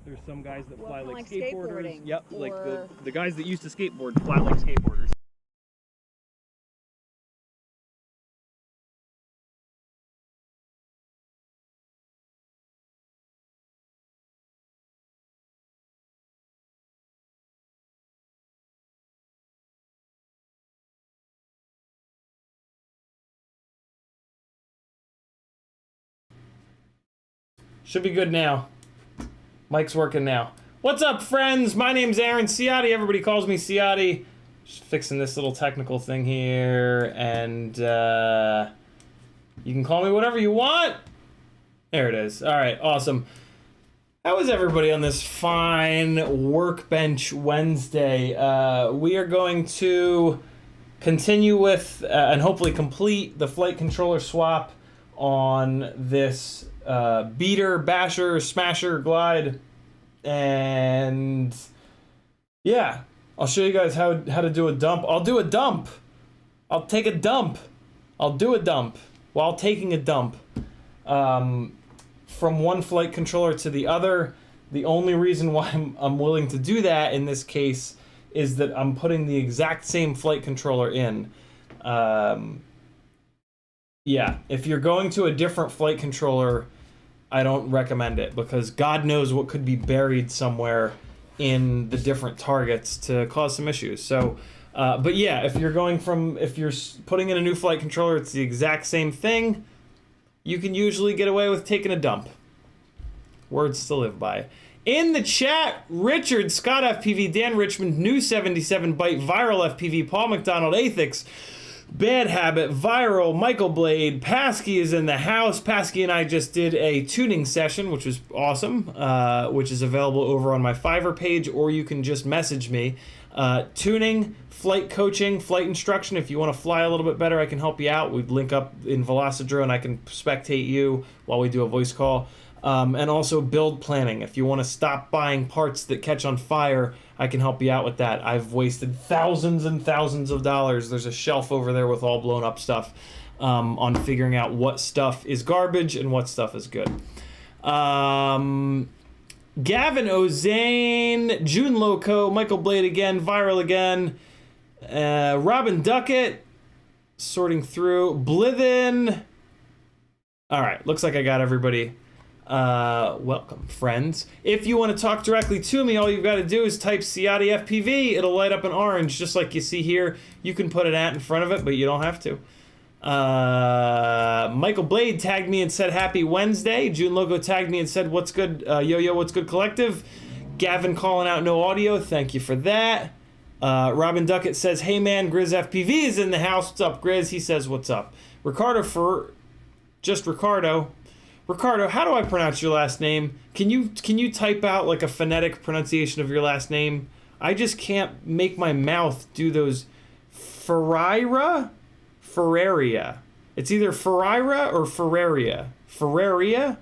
There's some guys that fly like skateboarders. Yep, like the guys that used to skateboard fly like skateboarders. Should be good now. Mic's working now. What's up, friends? My name's Aaron Ciotti. Everybody calls me Ciotti. Just fixing this little technical thing here, and you can call me whatever you want. There it is. All right, awesome. How is everybody on this fine Workbench Wednesday? We are going to continue with and hopefully complete the flight controller swap on this beater, basher, smasher, glide, and yeah, I'll show you guys how to do a dump. I'll do a dump. I'll take a dump. I'll do a dump while taking a dump. From one flight controller to the other. The only reason why I'm willing to do that in this case is that I'm putting the exact same flight controller in. Yeah, if you're going to a different flight controller, I don't recommend it because God knows what could be buried somewhere in the different targets to cause some issues. So, but yeah, if you're putting in a new flight controller, it's the exact same thing. You can usually get away with taking a dump. Words to live by. In the chat, Richard, CiottiFPV, Dan Richmond, New 77 Byte, Viral FPV, Paul McDonald, Athix, Bad Habit, Viral, Michael Blade, Pasky is in the house. Pasky and I just did a tuning session, which was awesome, which is available over on my Fiverr page, or you can just message me. Tuning, flight coaching, flight instruction. If you want to fly a little bit better, I can help you out. We'd link up in Velocidrone and I can spectate you while we do a voice call. And also build planning. If you want to stop buying parts that catch on fire, I can help you out with that. I've wasted thousands and thousands of dollars. There's a shelf over there with all blown up stuff on figuring out what stuff is garbage and what stuff is good. Gavin Ozane, June Loco, Michael Blade again, Viral again, Robin Duckett, sorting through, Blithen. All right, looks like I got everybody. Welcome, friends. If you want to talk directly to me, all you've got to do is type CiottiFPV. It'll light up an orange, just like you see here. You can put an @ in front of it, but you don't have to. Michael Blade tagged me and said happy Wednesday. June Logo tagged me and said what's good, yo, what's good collective. Gavin calling out no audio, thank you for that. Robin Duckett says, hey man, Grizz FPV is in the house. What's up, Grizz? He says, what's up? Ricardo, Ricardo, how do I pronounce your last name? Can you type out like a phonetic pronunciation of your last name? I just can't make my mouth do those. Ferreira? It's either Ferreira or Ferraria. Ferraria?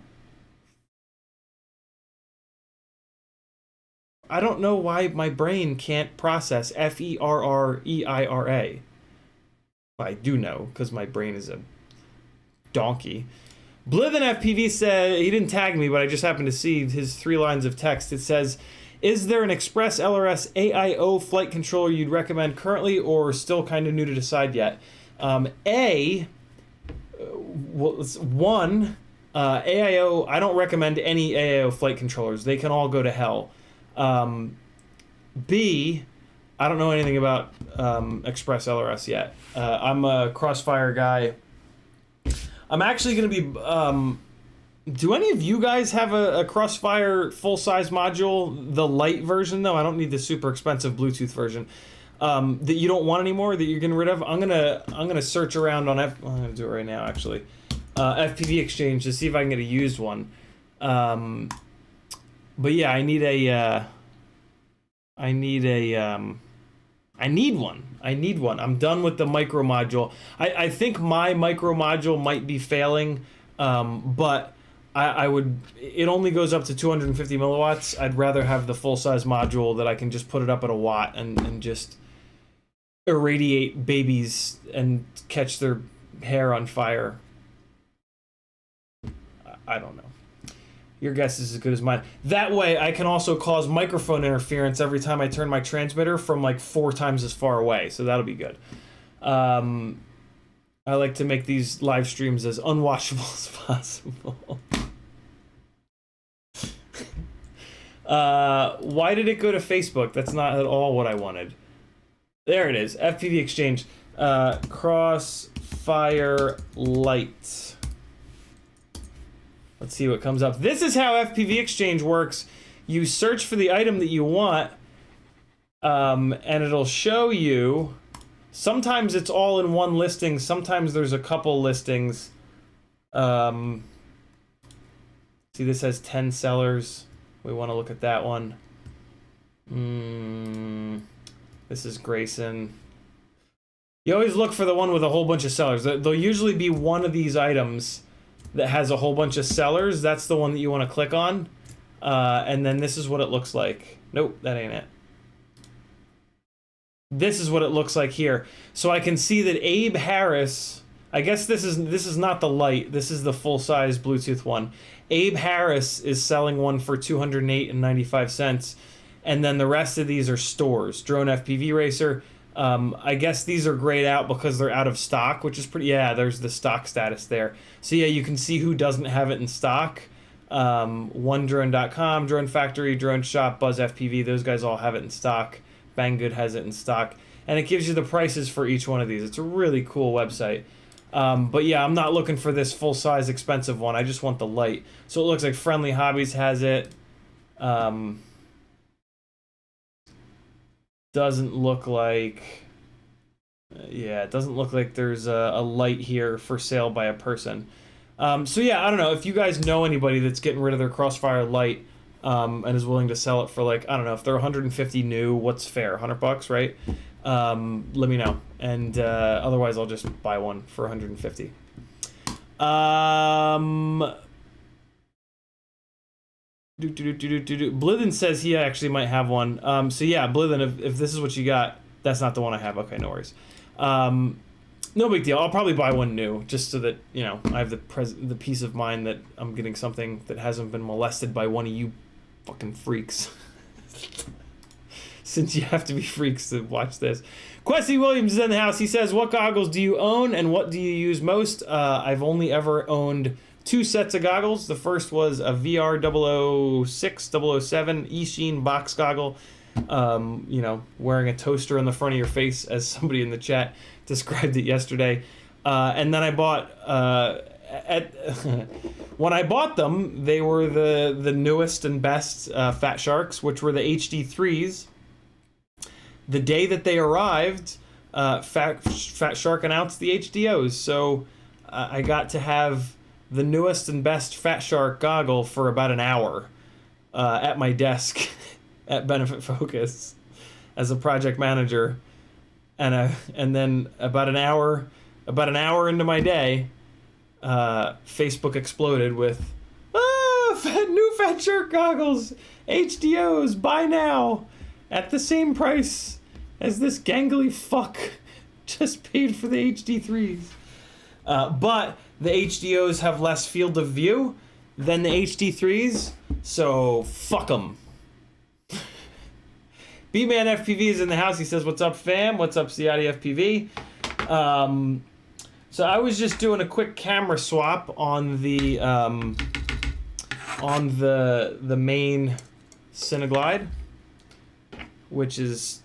I don't know why my brain can't process Ferreira. I do know, because my brain is a donkey. Blithen FPV said, he didn't tag me, but I just happened to see his 3 lines of text. It says, is there an Express LRS AIO flight controller you'd recommend currently or still kind of new to decide yet? AIO, I don't recommend any AIO flight controllers. They can all go to hell. B, I don't know anything about Express LRS yet. I'm a Crossfire guy. I'm actually going to be... do any of you guys have a Crossfire full-size module? The light version, though? I don't need the super expensive Bluetooth version. That you don't want anymore, that you're getting rid of? I'm gonna search around on I'm gonna do it right now, actually. FPV Exchange to see if I can get a used one. But yeah, I need one. I'm done with the micro module. I think my micro module might be failing, but it only goes up to 250 milliwatts. I'd rather have the full-size module that I can just put it up at a watt and just irradiate babies and catch their hair on fire. I don't know. Your guess is as good as mine. That way, I can also cause microphone interference every time I turn my transmitter from like 4 times as far away, so that'll be good. I like to make these live streams as unwatchable as possible. Why did it go to Facebook? That's not at all what I wanted. There it is. FPV Exchange. Crossfire Light. Let's see what comes up. This is how FPV Exchange works. You search for the item that you want, and it'll show you. Sometimes it's all in one listing. Sometimes there's a couple listings. See, this has 10 sellers. We want to look at that one. This is Grayson. You always look for the one with a whole bunch of sellers. There'll usually be one of these items that has a whole bunch of sellers. That's the one that you want to click on. And then this is what it looks like. Nope, that ain't it. This is what it looks like here. So I can see that Abe Harris, I guess this is not the light, this is the full-size Bluetooth one. Abe Harris is selling one for $208.95, and then the rest of these are stores. Drone FPV Racer. I guess these are grayed out because they're out of stock, which is pretty, yeah, there's the stock status there. So yeah, you can see who doesn't have it in stock. OneDrone.com, Drone Factory, Drone Shop, Buzz FPV, those guys all have it in stock. Banggood has it in stock, and it gives you the prices for each one of these. It's a really cool website. But yeah, I'm not looking for this full-size expensive one. I just want the light. So it looks like Friendly Hobbies has it. Doesn't look like... yeah, it doesn't look like there's a light here for sale by a person. So yeah, I don't know. If you guys know anybody that's getting rid of their Crossfire light, and is willing to sell it for, like, I don't know, if they're 150 new, what's fair? $100, right? Let me know. And otherwise I'll just buy one for 150. Blithen says he actually might have one. So yeah, Blithen, if this is what you got, that's not the one I have. Okay, no worries. No big deal. I'll probably buy one new, just so that, you know, I have the peace of mind that I'm getting something that hasn't been molested by one of you fucking freaks. Since you have to be freaks to watch this. Questy Williams is in the house. He says, what goggles do you own and what do you use most? I've only ever owned 2 sets of goggles. The first was a VR 006, 007 eSheen box goggle. You know, wearing a toaster on the front of your face, as somebody in the chat described it yesterday. And then I bought... when I bought them, they were the newest and best Fat Sharks, which were the HD3s. The day that they arrived, Fat Shark announced the HDOs, so I got to have the newest and best Fat Shark goggle for about an hour at my desk at Benefit Focus as a project manager, and then about an hour into my day, Facebook exploded with, new Fat Shark goggles, HDOs, buy now, at the same price as this gangly fuck just paid for the HD3s. But the HDOs have less field of view than the HD3s, so fuck them. B-Man FPV is in the house. He says, what's up, fam? What's up, CiottiFPV? So I was just doing a quick camera swap on the main Cineglide, which is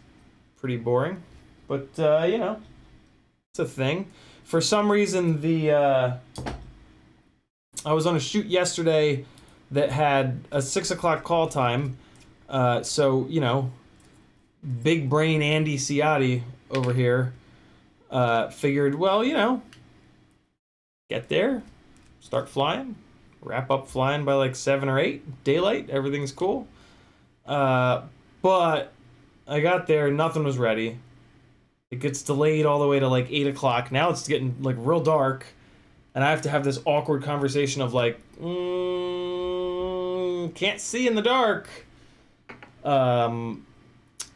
pretty boring, but you know, it's a thing. For some reason, I was on a shoot yesterday that had a 6 o'clock call time, so you know, big brain Andy Ciotti over here figured, well, you know, get there, start flying, wrap up flying by like 7 or 8, daylight, everything's cool. But I got there, nothing was ready. It gets delayed all the way to like 8 o'clock. Now it's getting like real dark, and I have to have this awkward conversation of like, can't see in the dark,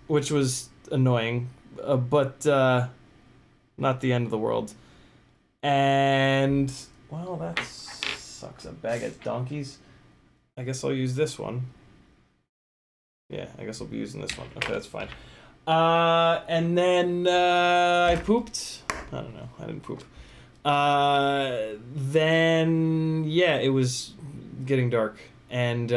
which was annoying, but not the end of the world. And well, that sucks a bag of donkeys. I guess I'll use this one. Yeah, I guess I'll be using this one. Okay, that's fine. And then I pooped. I don't know. I didn't poop. Then yeah, it was getting dark, and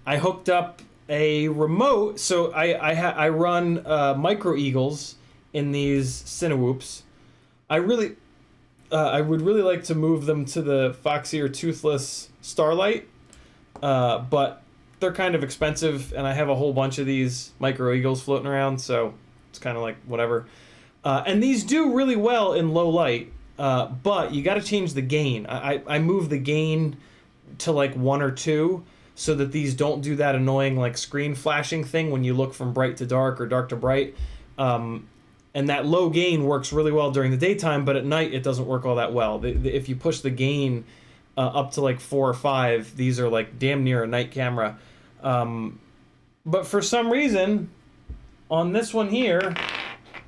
I hooked up a remote. So I run Micro Eagles in these Cinewhoops. I would really like to move them to the Foxeer Toothless Starlight, but they're kind of expensive, and I have a whole bunch of these Micro Eagles floating around, so it's kind of like whatever. And these do really well in low light, but you got to change the gain. I move the gain to like 1 or 2 so that these don't do that annoying like screen flashing thing when you look from bright to dark or dark to bright. And that low gain works really well during the daytime, but at night it doesn't work all that well. If you push the gain up to like 4 or 5, these are like damn near a night camera. But for some reason, on this one here,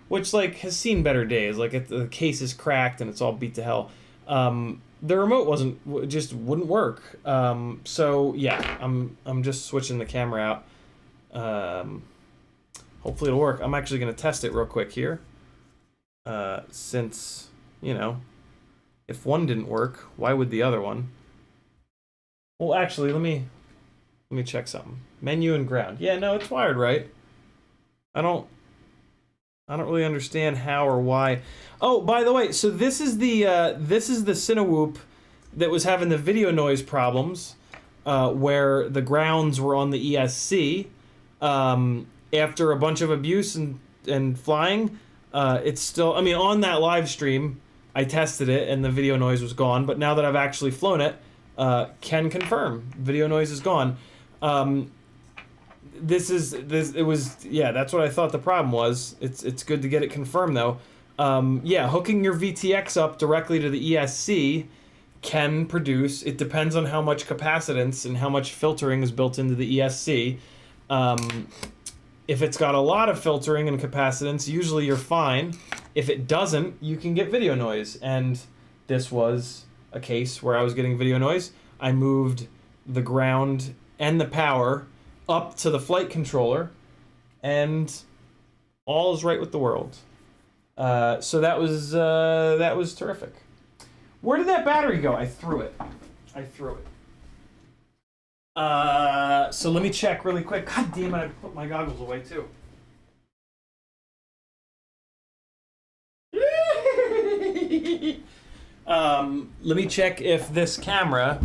which like has seen better days, like the case is cracked and it's all beat to hell, the remote just wouldn't work. So yeah, I'm just switching the camera out. Hopefully it'll work. I'm actually going to test it real quick here. Since, you know, if one didn't work, why would the other one? Well, actually, let me check something. Menu and ground. Yeah, no, it's wired right. I don't really understand how or why. Oh, by the way, so this is the Cinewhoop that was having the video noise problems, where the grounds were on the ESC. After a bunch of abuse and flying, it's still, I mean, on that live stream, I tested it and the video noise was gone, but now that I've actually flown it, can confirm video noise is gone. It was, yeah, that's what I thought the problem was. It's good to get it confirmed though. Yeah, hooking your VTX up directly to the ESC can produce, it depends on how much capacitance and how much filtering is built into the ESC. If it's got a lot of filtering and capacitance, usually you're fine. If it doesn't, you can get video noise. And this was a case where I was getting video noise. I moved the ground and the power up to the flight controller, and all is right with the world. So that was terrific. Where did that battery go? I threw it. So let me check really quick. God damn it, I put my goggles away too. Let me check if this camera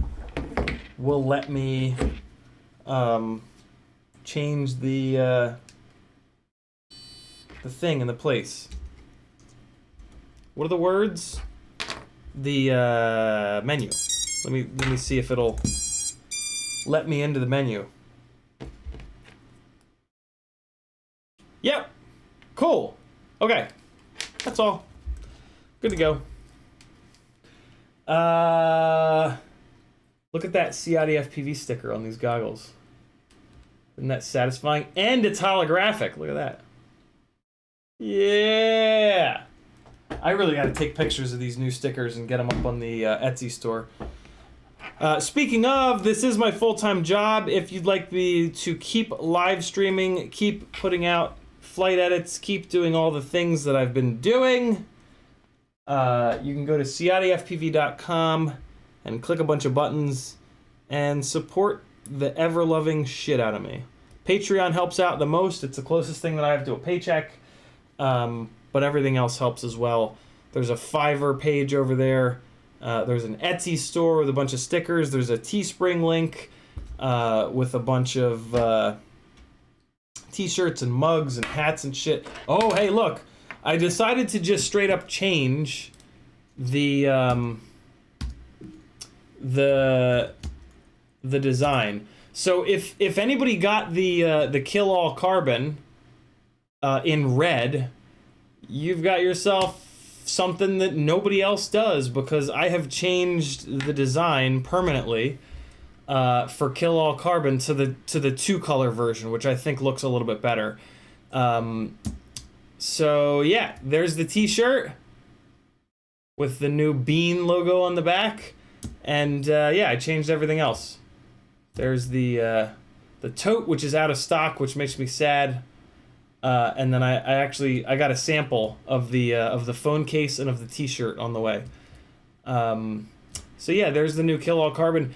will let me change the thing in the place. What are the words? The menu. Let me see if it'll let me into the menu. Yep. Cool. Okay. That's all. Good to go. Look at that CiottiFPV sticker on these goggles. Isn't that satisfying? And it's holographic. Look at that. Yeah. I really got to take pictures of these new stickers and get them up on the Etsy store. Speaking of, this is my full-time job. If you'd like me to keep live streaming, keep putting out flight edits, keep doing all the things that I've been doing, you can go to CiottiFPV.com and click a bunch of buttons and support the ever-loving shit out of me. Patreon helps out the most. It's the closest thing that I have to a paycheck, but everything else helps as well. There's a Fiverr page over there. There's an Etsy store with a bunch of stickers. There's a Teespring link with a bunch of t-shirts and mugs and hats and shit. Oh, hey, look. I decided to just straight up change the design. So if anybody got the Kill All Carbon in red, you've got yourself something that nobody else does, because I have changed the design permanently for Kill All Carbon to the 2-color version, which I think looks a little bit better. So yeah, there's the t-shirt with the new bean logo on the back, and yeah, I changed everything else. There's the tote, which is out of stock, which makes me sad. And then I got a sample of the phone case and of the t-shirt on the way. So yeah, there's the new Kill All Carbon.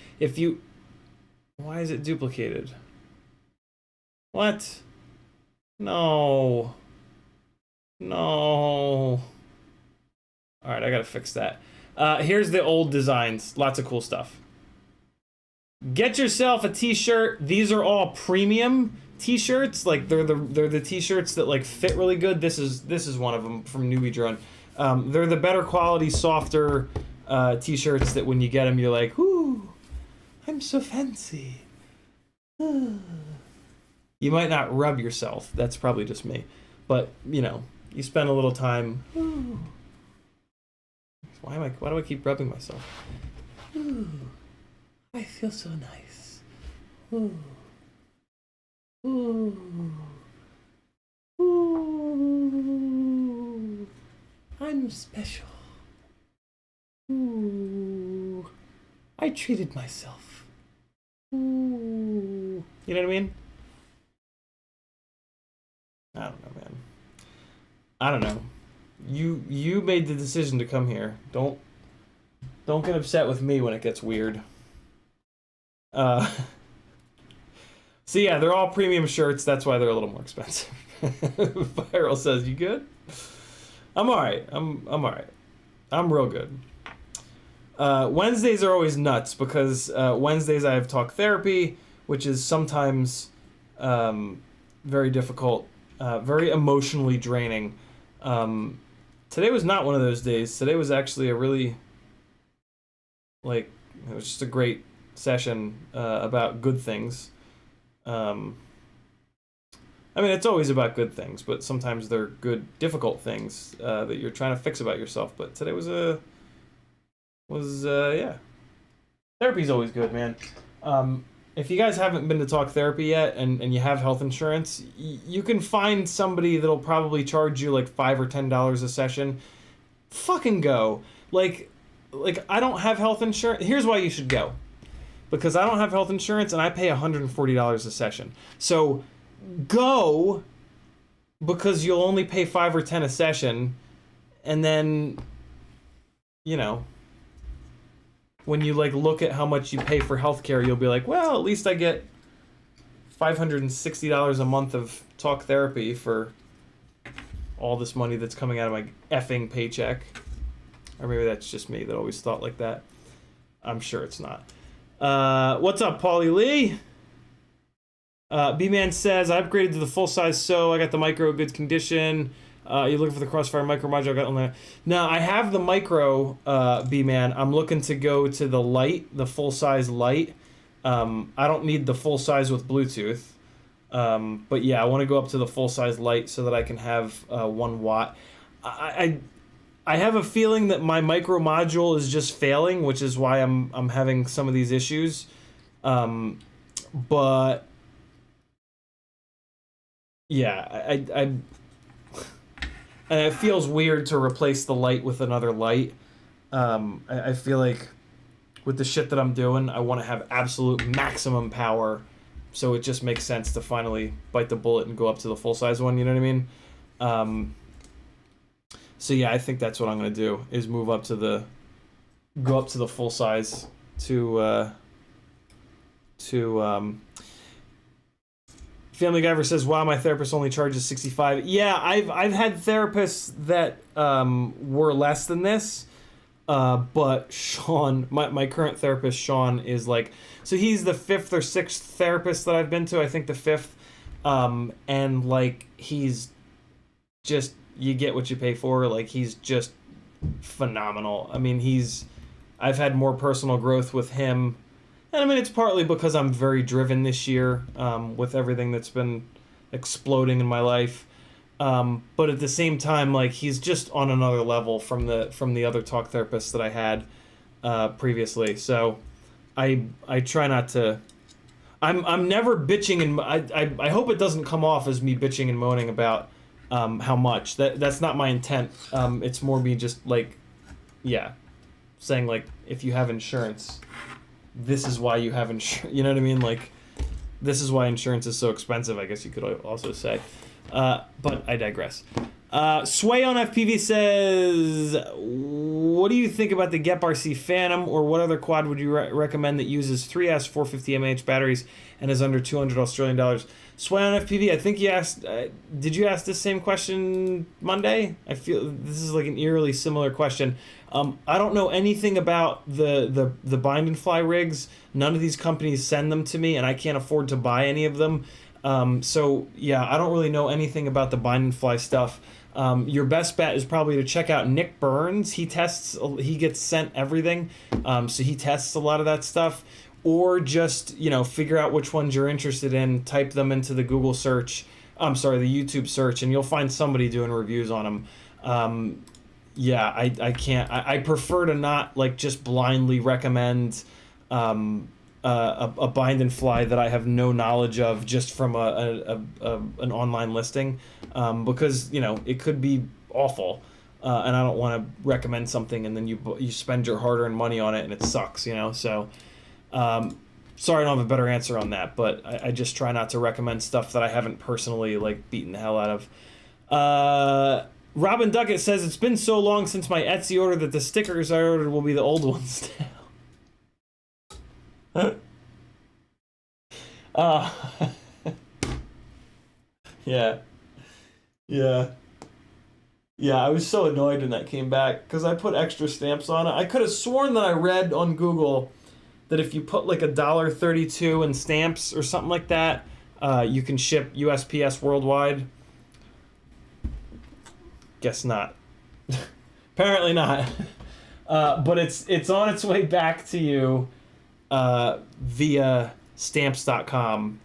Why is it duplicated? What? No. All right, I gotta fix that. Here's the old designs. Lots of cool stuff. Get yourself a t-shirt. These are all premium t-shirts. Like they're the t-shirts that like fit really good. This is one of them from Newbie Drone. They're the better quality, softer t-shirts that when you get them, you're like, whoo, I'm so fancy. You might not rub yourself. That's probably just me. But, you know, you spend a little time. Why do I keep rubbing myself? Ooh, I feel so nice. Ooh. Ooh. Ooh. I'm special. Ooh. I treated myself. Ooh. You know what I mean? I don't know, man. I don't know. You made the decision to come here. Don't get upset with me when it gets weird. So yeah, they're all premium shirts. That's why they're a little more expensive. Viral says, "You good?" I'm all right. I'm all right. I'm real good. Wednesdays are always nuts because Wednesdays I have talk therapy, which is sometimes very difficult, very emotionally draining. Today was not one of those days. Today was actually a really, it was just a great session about good things. I mean, it's always about good things, but sometimes they're good, difficult things that you're trying to fix about yourself. But today was yeah. Therapy's always good, man. If you guys haven't been to talk therapy yet and you have health insurance, you can find somebody that'll probably charge you like $5 or $10 a session. Fucking go. Like I don't have health insurance. Here's why you should go. Because I don't have health insurance and I pay $140 a session. So go because you'll only pay 5 or 10 a session, and then, you know, when you like look at how much you pay for healthcare, you'll be like, well, at least I get $560 a month of talk therapy for all this money that's coming out of my effing paycheck. Or maybe that's just me that always thought like that. I'm sure it's not. What's up, Paulie Lee? B-Man says, I upgraded to the full size, so I got the micro, good condition. You're looking for the Crossfire micro module? I got on there. No, I have the micro, B-Man. I'm looking to go to the light, the full size light. I don't need the full size with Bluetooth. But yeah, I want to go up to the full size light so that I can have 1 watt. I have a feeling that my micro module is just failing, which is why I'm having some of these issues. But yeah, and it feels weird to replace the light with another light. I feel like with the shit that I'm doing, I want to have absolute maximum power, so it just makes sense to finally bite the bullet and go up to the full size one. You know what I mean? So yeah, I think that's what I'm gonna do, is go up to the full size to Family Guyver says, wow, my therapist only charges $65. Yeah, I've had therapists that were less than this, but Sean, my current therapist, Sean, is like, so he's the 5th or 6th therapist that I've been to, I think the 5th, and like, he's just, you get what you pay for. Like, he's just phenomenal. I mean, I've had more personal growth with him. And I mean, it's partly because I'm very driven this year with everything that's been exploding in my life. But at the same time, like, he's just on another level from the other talk therapists that I had previously. So I try not to. I'm never bitching, and I hope it doesn't come off as me bitching and moaning about how much. That's not my intent. It's more me just like, yeah, saying like, if you have insurance, this is why you have insurance. You know what I mean? Like, this is why insurance is so expensive, I guess you could also say. But I digress. Sway on FPV says, what do you think about the Gep RC Phantom, or what other quad would you recommend that uses 3S 450 mAh batteries and is under $200 Australian dollars? Sway on FPV, I think you asked, did you ask this same question Monday? I feel this is like an eerily similar question. I don't know anything about the bind and fly rigs. None of these companies send them to me, and I can't afford to buy any of them. So yeah, I don't really know anything about the bind and fly stuff. Your best bet is probably to check out Nick Burns. He gets sent everything. So he tests a lot of that stuff. or just, you know, figure out which ones you're interested in, type them into the Google search, the YouTube search, and you'll find somebody doing reviews on them. Yeah, I can't. I prefer to not like just blindly recommend a bind and fly that I have no knowledge of just from an online listing, because, you know, it could be awful, and I don't want to recommend something and then you spend your hard-earned money on it and it sucks, you know. So sorry, I don't have a better answer on that, but I just try not to recommend stuff that I haven't personally like beaten the hell out of. Robin Duckett says, it's been so long since my Etsy order that the stickers I ordered will be the old ones now. Yeah. Yeah, I was so annoyed when that came back because I put extra stamps on it. I could have sworn that I read on Google that if you put like $1.32 in stamps or something like that, you can ship USPS worldwide. Guess not. Apparently not. But it's on its way back to you via stamps.com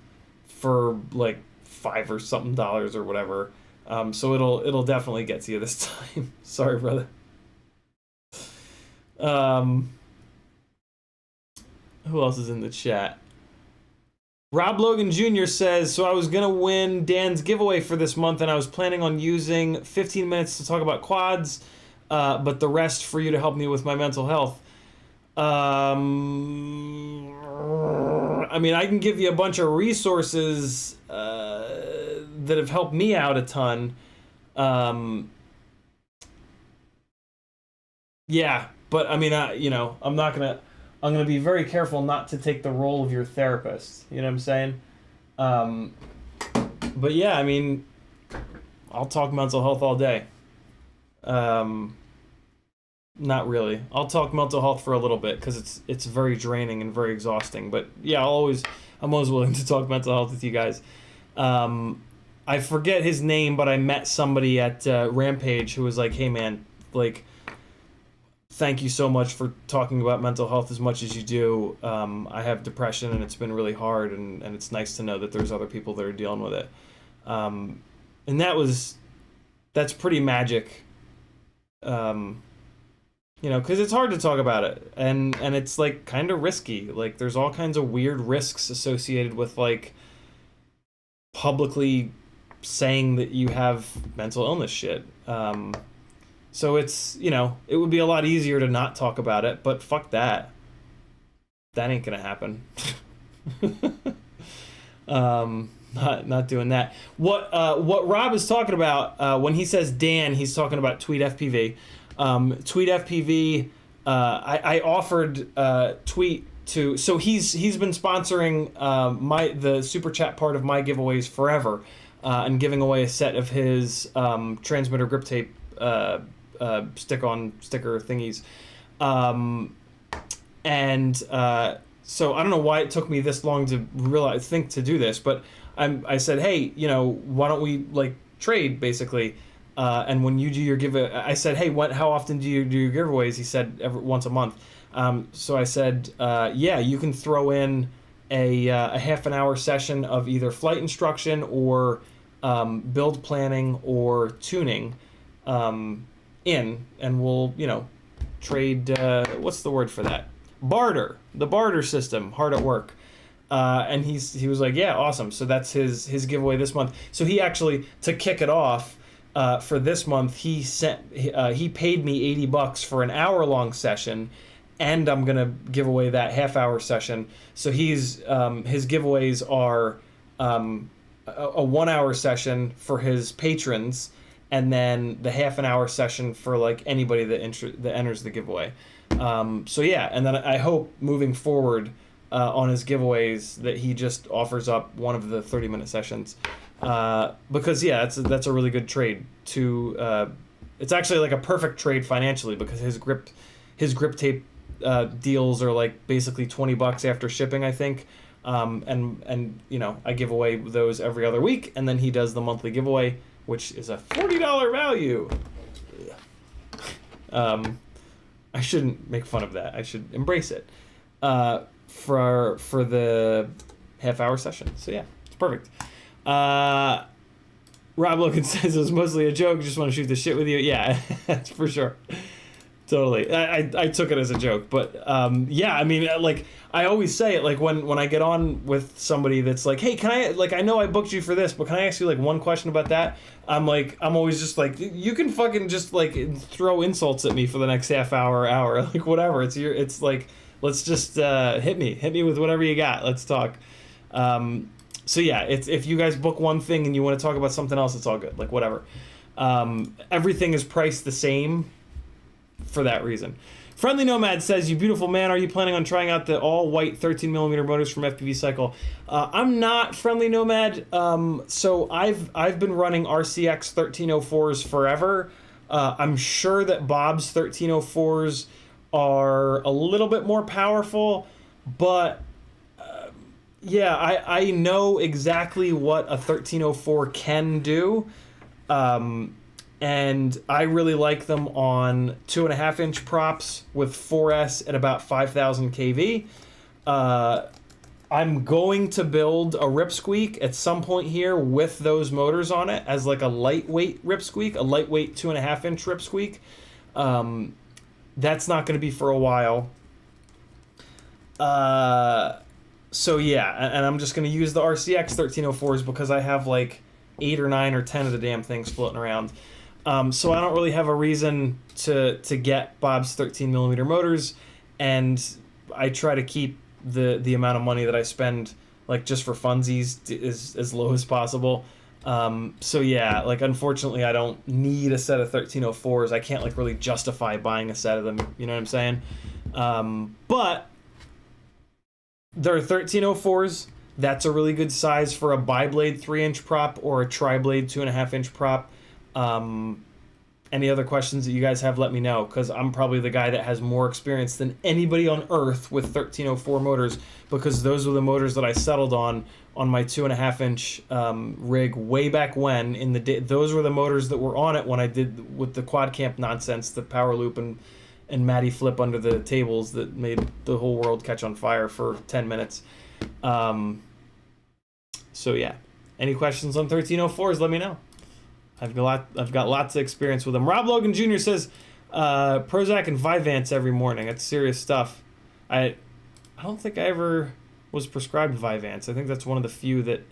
for like $5 or something or whatever. So it'll definitely get to you this time. Sorry, brother. Who else is in the chat? Rob Logan Jr. says, so I was going to win Dan's giveaway for this month, and I was planning on using 15 minutes to talk about quads, but the rest for you to help me with my mental health. I mean, I can give you a bunch of resources that have helped me out a ton. Yeah, but I mean, you know, I'm gonna be very careful not to take the role of your therapist. You know what I'm saying? But yeah, I mean, I'll talk mental health all day. Not really. I'll talk mental health for a little bit because it's very draining and very exhausting. But yeah, I'm always willing to talk mental health with you guys. I forget his name, but I met somebody at Rampage who was like, "Hey man, like, thank you so much for talking about mental health as much as you do. I have depression and it's been really hard, and it's nice to know that there's other people that are dealing with it." And that's pretty magic. You know, because it's hard to talk about it, and it's like kind of risky. Like, there's all kinds of weird risks associated with like publicly saying that you have mental illness shit. So it's, you know, it would be a lot easier to not talk about it, but fuck that. That ain't gonna happen. Not doing that. What Rob is talking about when he says Dan, he's talking about TweetFPV. TweetFPV, I offered Tweet to, so he's been sponsoring the super chat part of my giveaways forever, and giving away a set of his transmitter grip tape sticker thingies, so I don't know why it took me this long to think to do this, but I said, hey, you know, why don't we like trade basically, and when you do your I said, hey, how often do you do your giveaways? He said once a month. So I said, yeah, you can throw in a half an hour session of either flight instruction or build planning or tuning in, and we'll, you know, trade, what's the word for that? Barter. The barter system, hard at work. And he was like, yeah, awesome. So that's his giveaway this month. So he actually, to kick it off, for this month, he paid me $80 for an hour-long session, and I'm gonna give away that half-hour session. So his giveaways are a 1 hour session for his patrons, and then the half an hour session for like anybody that enters the giveaway. So yeah, and then I hope moving forward on his giveaways that he just offers up one of the 30-minute sessions, because yeah, that's a really good trade. It's actually like a perfect trade financially, because his grip tape deals are like basically $20 after shipping, I think. And you know, I give away those every other week, and then he does the monthly giveaway, which is a $40 value. I shouldn't make fun of that. I should embrace it. for the half-hour session. So yeah, it's perfect. Rob Logan says it was mostly a joke. Just want to shoot the shit with you. Yeah, that's for sure. Totally. I took it as a joke, but yeah, I mean, like I always say it, like when I get on with somebody that's like, hey, can I, like, I know I booked you for this, but can I ask you like one question about that? I'm always just like, you can fucking just like throw insults at me for the next half hour, like whatever. It's like, let's just hit me with whatever you got. Let's talk. So yeah, it's, if you guys book one thing and you want to talk about something else, it's all good. Like whatever. Everything is priced the same for that reason. Friendly Nomad says, you beautiful man, are you planning on trying out the all-white 13mm motors from FPV Cycle? I'm not, Friendly Nomad. So I've been running RCX 1304s forever. I'm sure that Bob's 1304s are a little bit more powerful, but yeah, I know exactly what a 1304 can do. And I really like them on 2.5-inch props with 4S at about 5,000 kV. I'm going to build a Ripsqueak at some point here with those motors on it as like a lightweight Ripsqueak, a lightweight 2.5-inch Ripsqueak. That's not going to be for a while. So yeah, and I'm just going to use the RCX 1304s because I have like 8 or 9 or 10 of the damn things floating around. So I don't really have a reason to get Bob's 13mm motors, and I try to keep the amount of money that I spend like just for funsies as low as possible. So yeah, like unfortunately I don't need a set of 1304s. I can't like really justify buying a set of them, you know what I'm saying? But there are 1304s. That's a really good size for a bi-blade 3-inch prop or a tri-blade 2.5-inch prop. Any other questions that you guys have, let me know, because I'm probably the guy that has more experience than anybody on earth with 1304 motors, because those were the motors that I settled on my 2.5-inch rig way back when in the day. Those were the motors that were on it when I did with the quad camp nonsense, the power loop and Matty flip under the tables that made the whole world catch on fire for 10 minutes. So yeah, any questions on 1304s, let me know. I've got lots of experience with them. Rob Logan Jr. says, Prozac and Vyvanse every morning. That's serious stuff. I don't think I ever was prescribed Vyvanse. I think that's one of the few that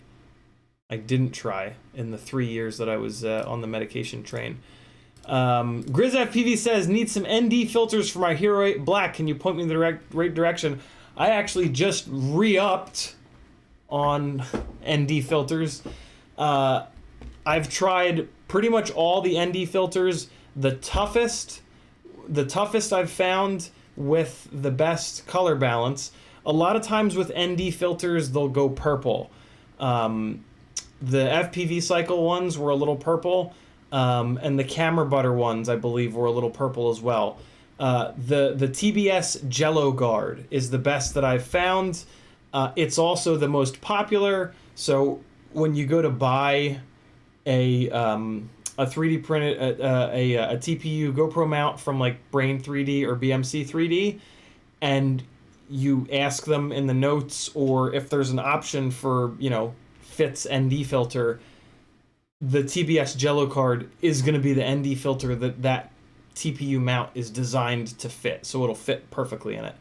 I didn't try in the 3 years that I was on the medication train. GrizzFPV says, need some ND filters for my Hero 8 Black. Can you point me in the right direction? I actually just re-upped on ND filters. I've tried pretty much all the ND filters. The toughest I've found with the best color balance. A lot of times with ND filters, they'll go purple. The FPV Cycle ones were a little purple, and the Camera Butter ones, I believe, were a little purple as well. The TBS Jello Guard is the best that I've found. It's also the most popular. So when you go to buy a 3D printed a TPU GoPro mount from like Brain 3D or BMC 3D, and you ask them in the notes, or if there's an option for, you know, fits ND filter, the TBS Jello card is going to be the ND filter that TPU mount is designed to fit, so it'll fit perfectly in it.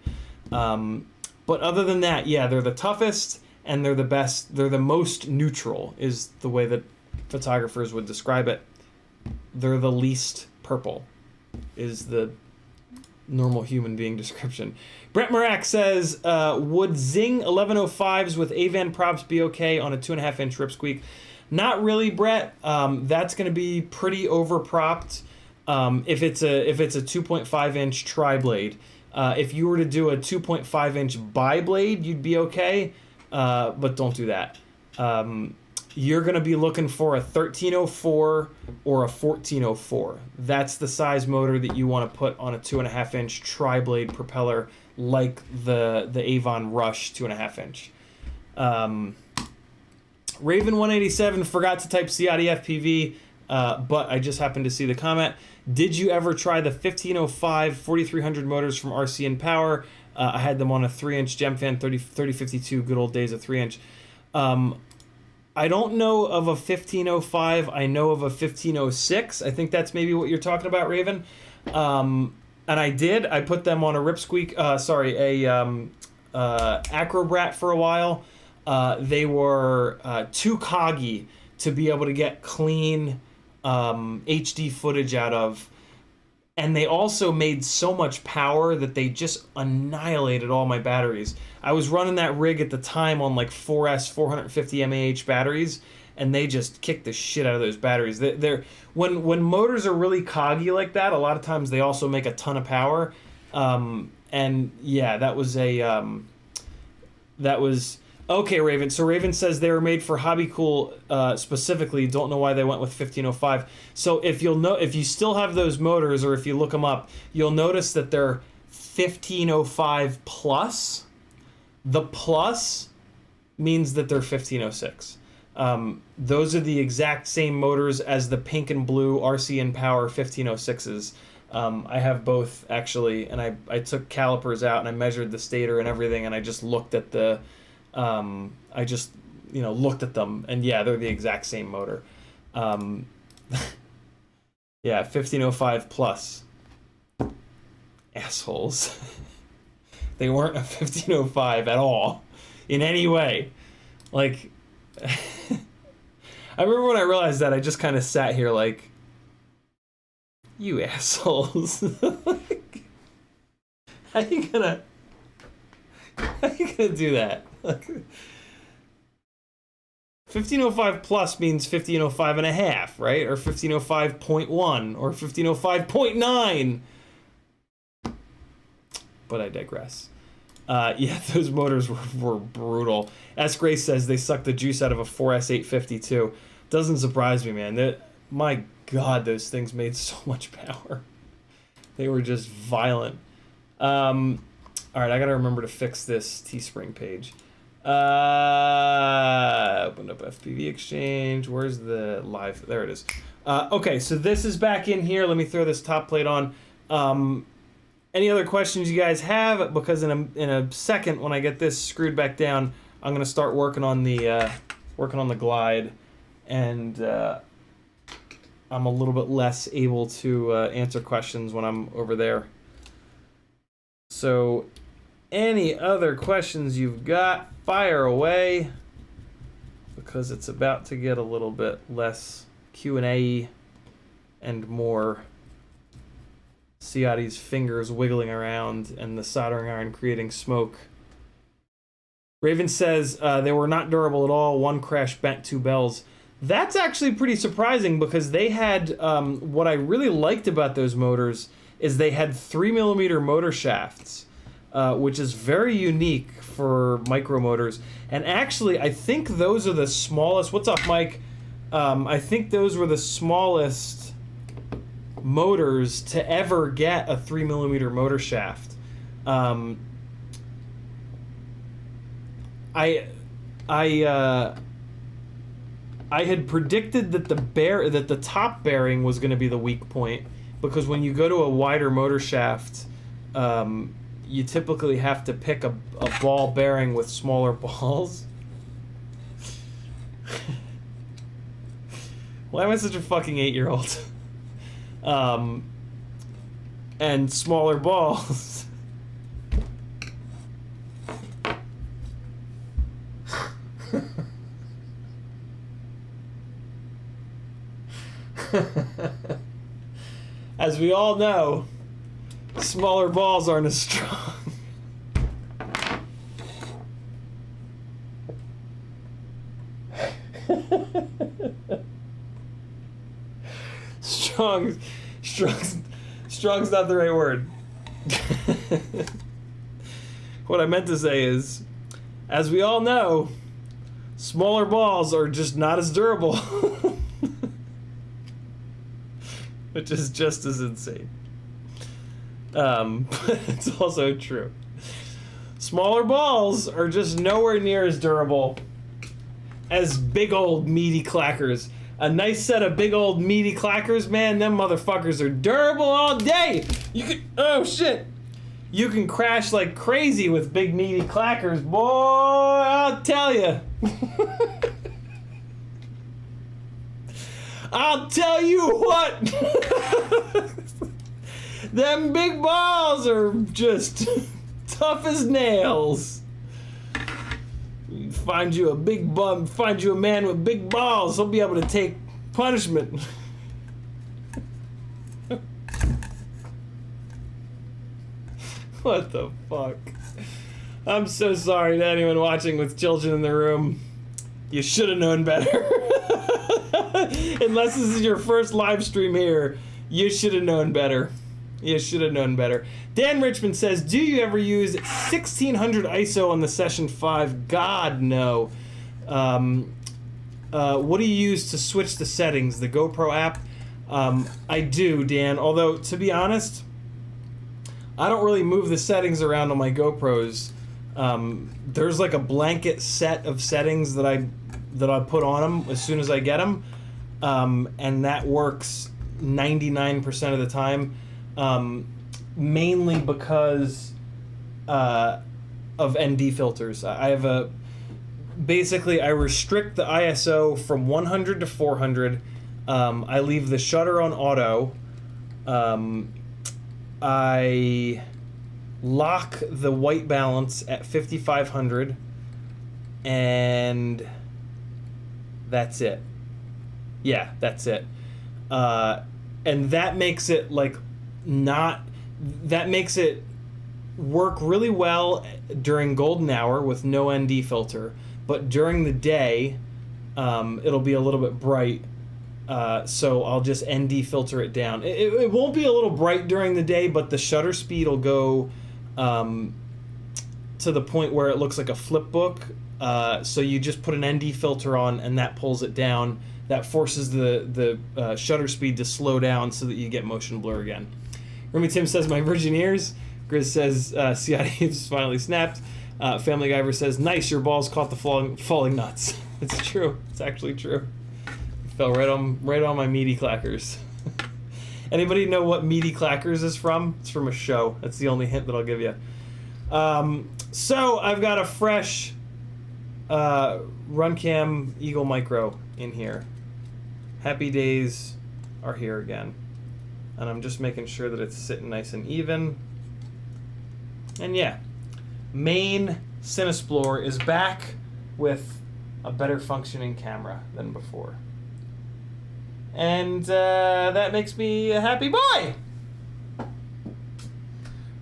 But other than that, yeah, they're the toughest and they're the best. They're the most neutral is the way that photographers would describe it. They're the least purple is the normal human being description. Brett Marak says, would Zing 1105s with Avan props be okay on a 2.5-inch Ripsqueak? Not really, Brett. That's going to be pretty overpropped if it's a 2.5-inch tri-blade. If you were to do a 2.5-inch bi-blade, you'd be okay, but don't do that. You're going to be looking for a 1304 or a 1404. That's the size motor that you want to put on a 2.5-inch tri-blade propeller like the Avon Rush 2.5-inch. Raven187 forgot to type CiottiFPV, but I just happened to see the comment. Did you ever try the 1505 4300 motors from RCN Power? I had them on a 3-inch Gemfan 3052, good old days of 3-inch. I don't know of a 1505. I know of a 1506. I think that's maybe what you're talking about, Raven. And I put them on a Ripsqueak, Acrobrat for a while. They were too coggy to be able to get clean HD footage out of. And they also made so much power that they just annihilated all my batteries. I was running that rig at the time on like 4S 450 mAh batteries, and they just kicked the shit out of those batteries. When motors are really coggy like that, a lot of times they also make a ton of power. And yeah, that was okay, Raven. So Raven says they were made for Hobby Cool specifically. Don't know why they went with 1505. So if you still have those motors, or if you look them up, you'll notice that they're 1505 plus. The plus means that they're 1506. Those are the exact same motors as the pink and blue RCN Power 1506s. I have both actually, and I took calipers out and I measured the stator and everything, and I just looked at the looked at them, and yeah, they're the exact same motor. Yeah, 1505 plus. Assholes. They weren't a 1505 at all, in any way. Like, I remember when I realized that, I just kind of sat here like, you assholes. Like, how you gonna do that? Like, 1505 plus means 1505 and a half, right? Or 1505.1 or 1505.9. But I digress. Yeah, those motors were brutal. S. Grace says they sucked the juice out of a 4S 850 too. Doesn't surprise me, man. My God, those things made so much power. They were just violent. All right, I gotta remember to fix this Teespring page. Opened up FPV Exchange. Where's the live? There it is. Okay, so this is back in here. Let me throw this top plate on. Any other questions you guys have? Because in a second, when I get this screwed back down, I'm gonna start working on the glide, and I'm a little bit less able to answer questions when I'm over there. So, any other questions you've got, fire away, because it's about to get a little bit less Q&A and more Ciotti's fingers wiggling around and the soldering iron creating smoke. Raven says they were not durable at all. One crash bent 2 bells. That's actually pretty surprising, because they had, what I really liked about those motors is they had 3mm motor shafts, which is very unique for micro motors. And actually, I think those are the smallest. What's up, Mike? I think those were the smallest motors to ever get a 3mm motor shaft. I had predicted that the top bearing was going to be the weak point, because when you go to a wider motor shaft, you typically have to pick a ball bearing with smaller balls. Why am I such a fucking 8-year-old? And smaller balls. As we all know, smaller balls aren't as strong. Strong's not the right word. What I meant to say is, as we all know, smaller balls are just not as durable. Which is just as insane. But it's also true. Smaller balls are just nowhere near as durable as big old meaty clackers. A nice set of big old meaty clackers, man, them motherfuckers are durable all day. You could, oh shit. You can crash like crazy with big meaty clackers, boy, I'll tell you. I'll tell you what. Them big balls are just tough as nails. You find you a big bum, find you a man with big balls, he'll be able to take punishment. What the fuck? I'm so sorry to anyone watching with children in the room. You should have known better. Unless this is your first live stream here, you should have known better. You should have known better. Dan Richmond says, do you ever use 1600 ISO on the Session 5? God, no. What do you use to switch the settings? The GoPro app? I do, Dan. Although, to be honest, I don't really move the settings around on my GoPros. There's like a blanket set of settings that I put on them as soon as I get them, and that works 99% of the time. Mainly because of ND filters. I have basically I restrict the ISO from 100 to 400. I leave the shutter on auto. I lock the white balance at 5500, and that's it. Yeah, that's it. And that makes it like that makes it work really well during golden hour with no ND filter, but during the day it'll be a little bit bright, so I'll just ND filter it down. It won't be a little bright during the day, but the shutter speed will go to the point where it looks like a flip book, so you just put an ND filter on and that pulls it down. That forces the shutter speed to slow down so that you get motion blur again. Remy Tim says, my virgin ears. Grizz says, Ciotti finally snapped. Family Guyver says, nice, your balls caught the falling nuts. It's true. It's actually true. It fell right on my meaty clackers. Anybody know what meaty clackers is from? It's from a show. That's the only hint that I'll give you. So I've got a fresh Runcam Eagle Micro in here. Happy days are here again. And I'm just making sure that it's sitting nice and even. And yeah, main Cinesplorer is back with a better functioning camera than before. And that makes me a happy boy!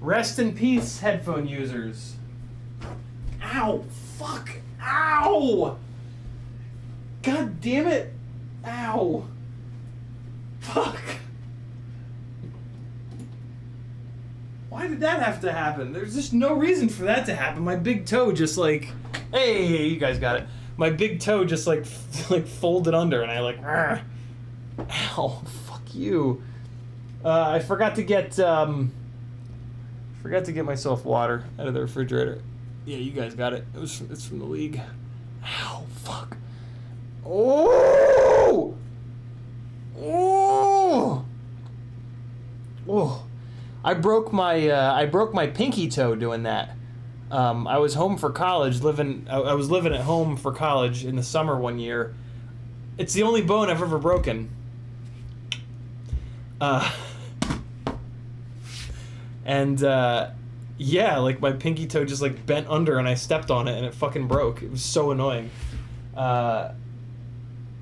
Rest in peace, headphone users. Ow! Fuck! Ow! God damn it! Ow! Fuck! Why did that have to happen? There's just no reason for that to happen. My big toe just like, hey, you guys got it. My big toe just like folded under, and I like, argh. Ow! Fuck you! I forgot to get myself water out of the refrigerator. Yeah, you guys got it. It's from the league. Ow! Fuck! Oh! Oh! Oh! I broke my pinky toe doing that. I was home for college, I was living at home for college in the summer one year. It's the only bone I've ever broken. Yeah, like my pinky toe just like bent under and I stepped on it and it fucking broke. It was so annoying.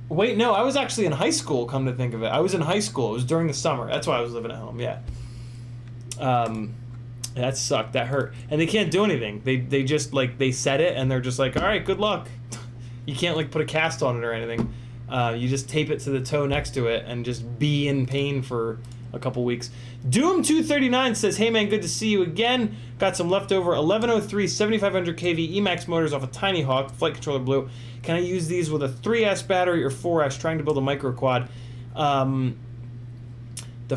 Wait, no, I was actually in high school, come to think of it. I was in high school. It was during the summer. That's why I was living at home, yeah. That sucked. That hurt. And they can't do anything. They just, like, they set it and they're just like, all right, good luck. You can't, like, put a cast on it or anything. You just tape it to the toe next to it and just be in pain for a couple weeks. Doom239 says, hey man, good to see you again. Got some leftover 1103 7500 kV Emax motors off a Tiny Hawk, Flight Controller Blue. Can I use these with a 3S battery or 4S trying to build a micro quad? The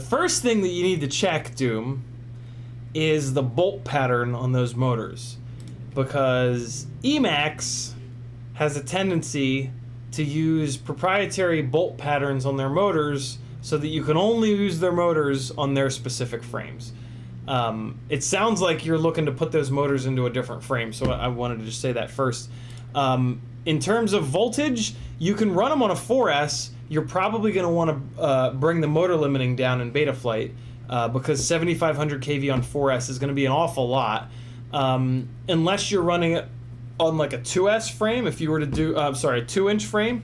first thing that you need to check, Doom, is the bolt pattern on those motors. Because Emax has a tendency to use proprietary bolt patterns on their motors so that you can only use their motors on their specific frames. It sounds like you're looking to put those motors into a different frame, so I wanted to just say that first. In terms of voltage, you can run them on a 4S. You're probably going to want to bring the motor limiting down in Betaflight because 7,500 kV on 4S is going to be an awful lot. Unless you're running it on like a 2S frame, if you were to do, a 2-inch frame,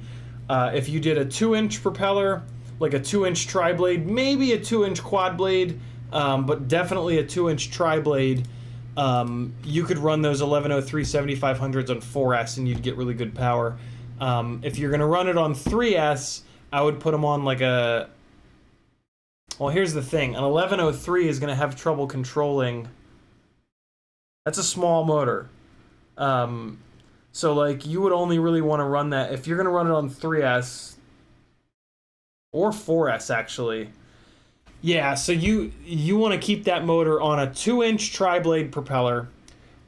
if you did a 2-inch propeller, like a 2-inch tri-blade, maybe a 2-inch quad blade, but definitely a 2-inch tri-blade, you could run those 1103 7500s on 4S and you'd get really good power. If you're going to run it on 3S, I would put them on like a... Well, here's the thing. An 1103 is going to have trouble controlling... That's a small motor. So, like, you would only really want to run that... If you're going to run it on 3S... Or 4S, actually... Yeah, so you want to keep that motor on a 2-inch tri-blade propeller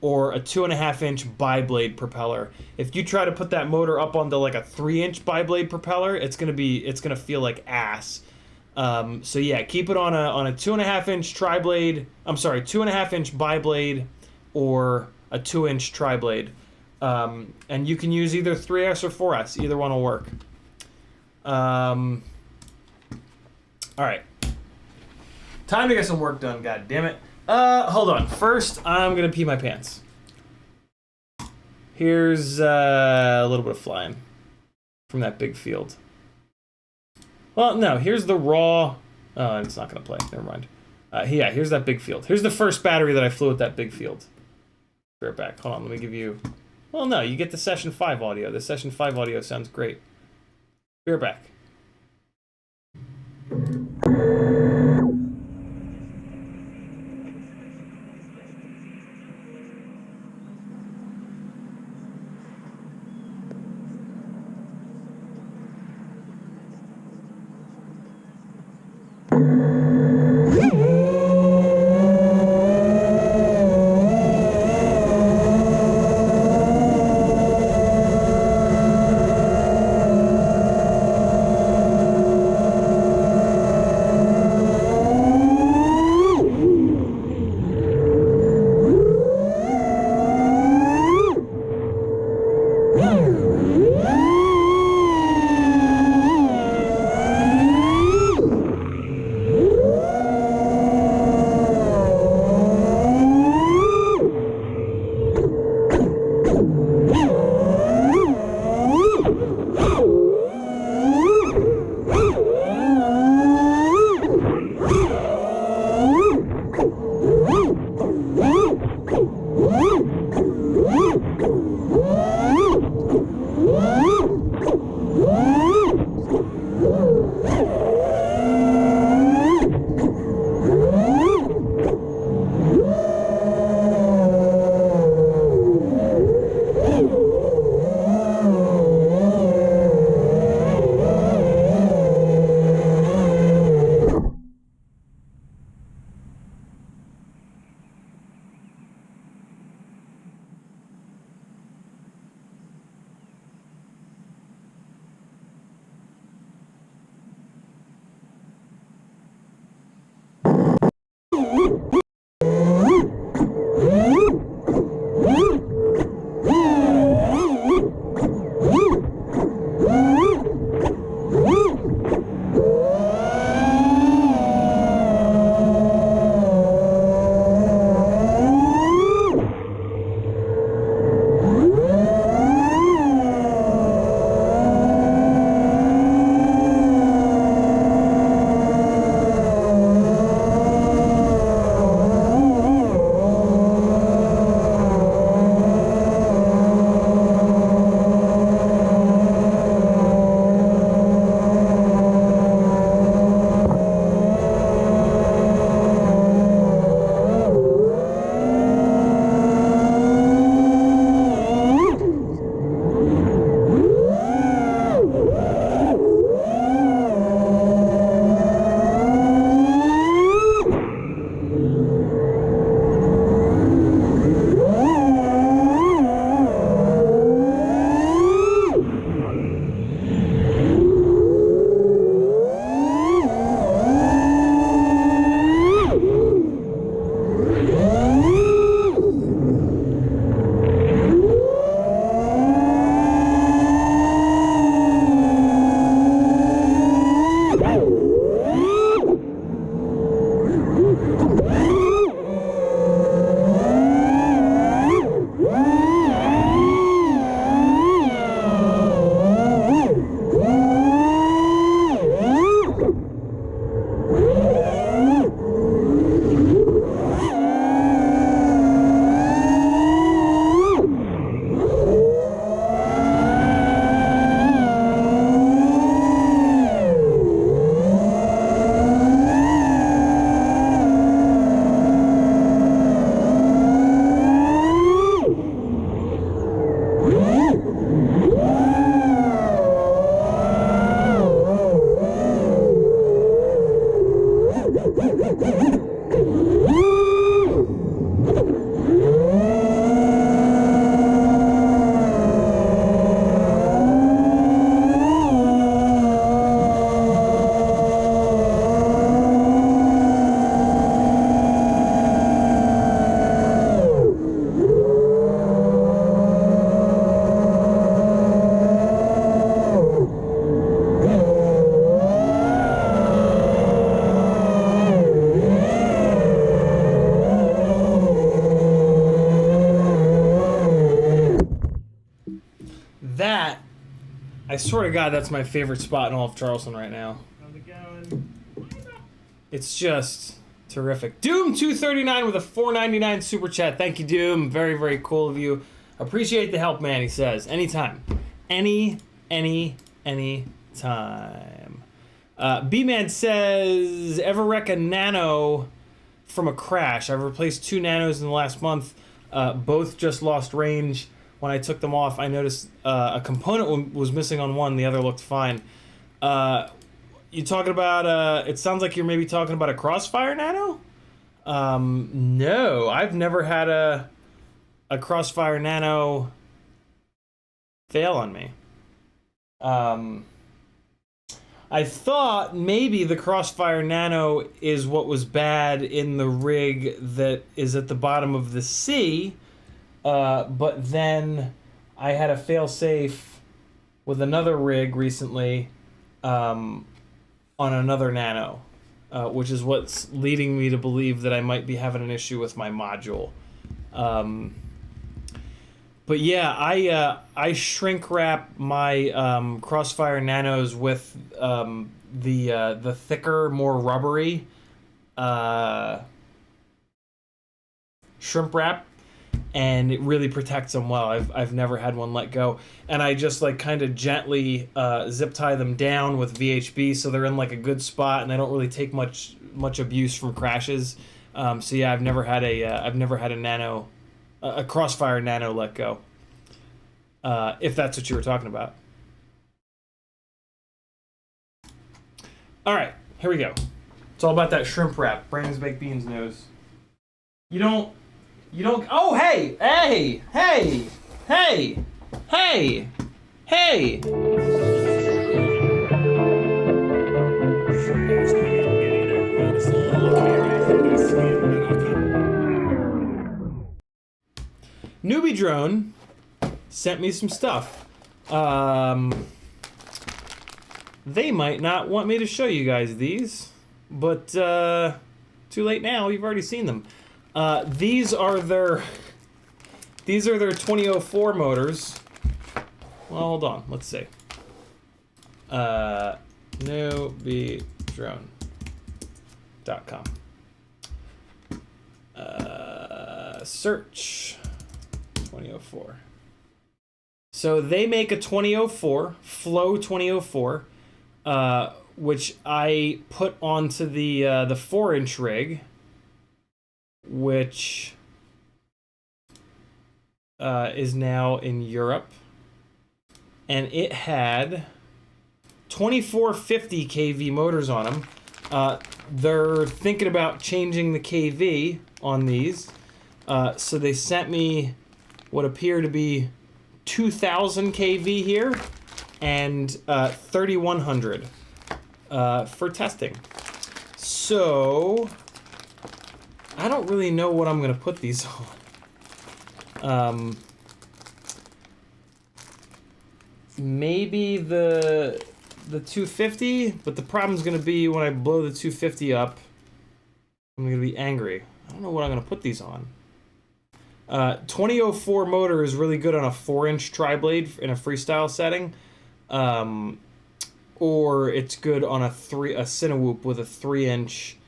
or a 2.5-inch bi-blade propeller. If you try to put that motor up onto like a 3-inch bi-blade propeller, it's gonna feel like ass. So yeah, keep it on a 2.5-inch tri-blade. I'm sorry, 2.5-inch bi-blade or a 2-inch tri-blade. And you can use either 3S or 4S. Either one will work. All right. Time to get some work done, god damn it. Hold on. First, I'm gonna pee my pants. Here's a little bit of flying from that big field. Well, no, here's the raw... Oh, it's not gonna play. Never mind. Yeah, here's that big field. Here's the first battery that I flew at that big field. Be right back. Hold on, let me give you... Well, no, you get the Session 5 audio. The Session 5 audio sounds great. Be right back. swear to God, that's my favorite spot in all of Charleston right now. How's it going? It's just terrific. Doom239 with a $4.99 super chat. Thank you, Doom. Very, very cool of you. Appreciate the help, man, he says. Anytime. Any time. B-Man says, ever wreck a nano from a crash? I've replaced 2 nanos in the last month. Both just lost range. When I took them off, I noticed a component was missing on one. The other looked fine. You talking about, it sounds like you're maybe talking about a Crossfire Nano? No, I've never had a Crossfire Nano fail on me. I thought maybe the Crossfire Nano is what was bad in the rig that is at the bottom of the sea, but then I had a fail-safe with another rig recently, on another Nano, which is what's leading me to believe that I might be having an issue with my module. But yeah, I shrink wrap my Crossfire Nanos with the thicker, more rubbery shrimp wrap, and it really protects them well. I've never had one let go, and I just like kind of gently zip tie them down with VHB so they're in like a good spot, and I don't really take much abuse from crashes. So yeah, I've never had a Nano. A Crossfire Nano let go, if that's what you were talking about. All right, here we go. It's all about that shrimp wrap. Brandon's baked beans knows. You don't. Oh, hey. Newbie Drone sent me some stuff. They might not want me to show you guys these, but too late now. You've already seen them. These are their 2004 motors. Well, hold on. Let's see. NewbieDrone.com. Search 2004. So they make a 2004, Flow 2004, which I put onto the 4-inch rig, which is now in Europe, and it had 2450 kV motors on them. They're thinking about changing the kV on these, so they sent me what appear to be 2000 kV here and 3100 for testing. So I don't really know what I'm gonna put these on. Maybe the 250, but the problem's gonna be when I blow the 250 up, I'm gonna be angry. I don't know what I'm gonna put these on. 2004 motor is really good on a 4-inch tri-blade in a freestyle setting, or it's good on a Cinewhoop with a 3-inch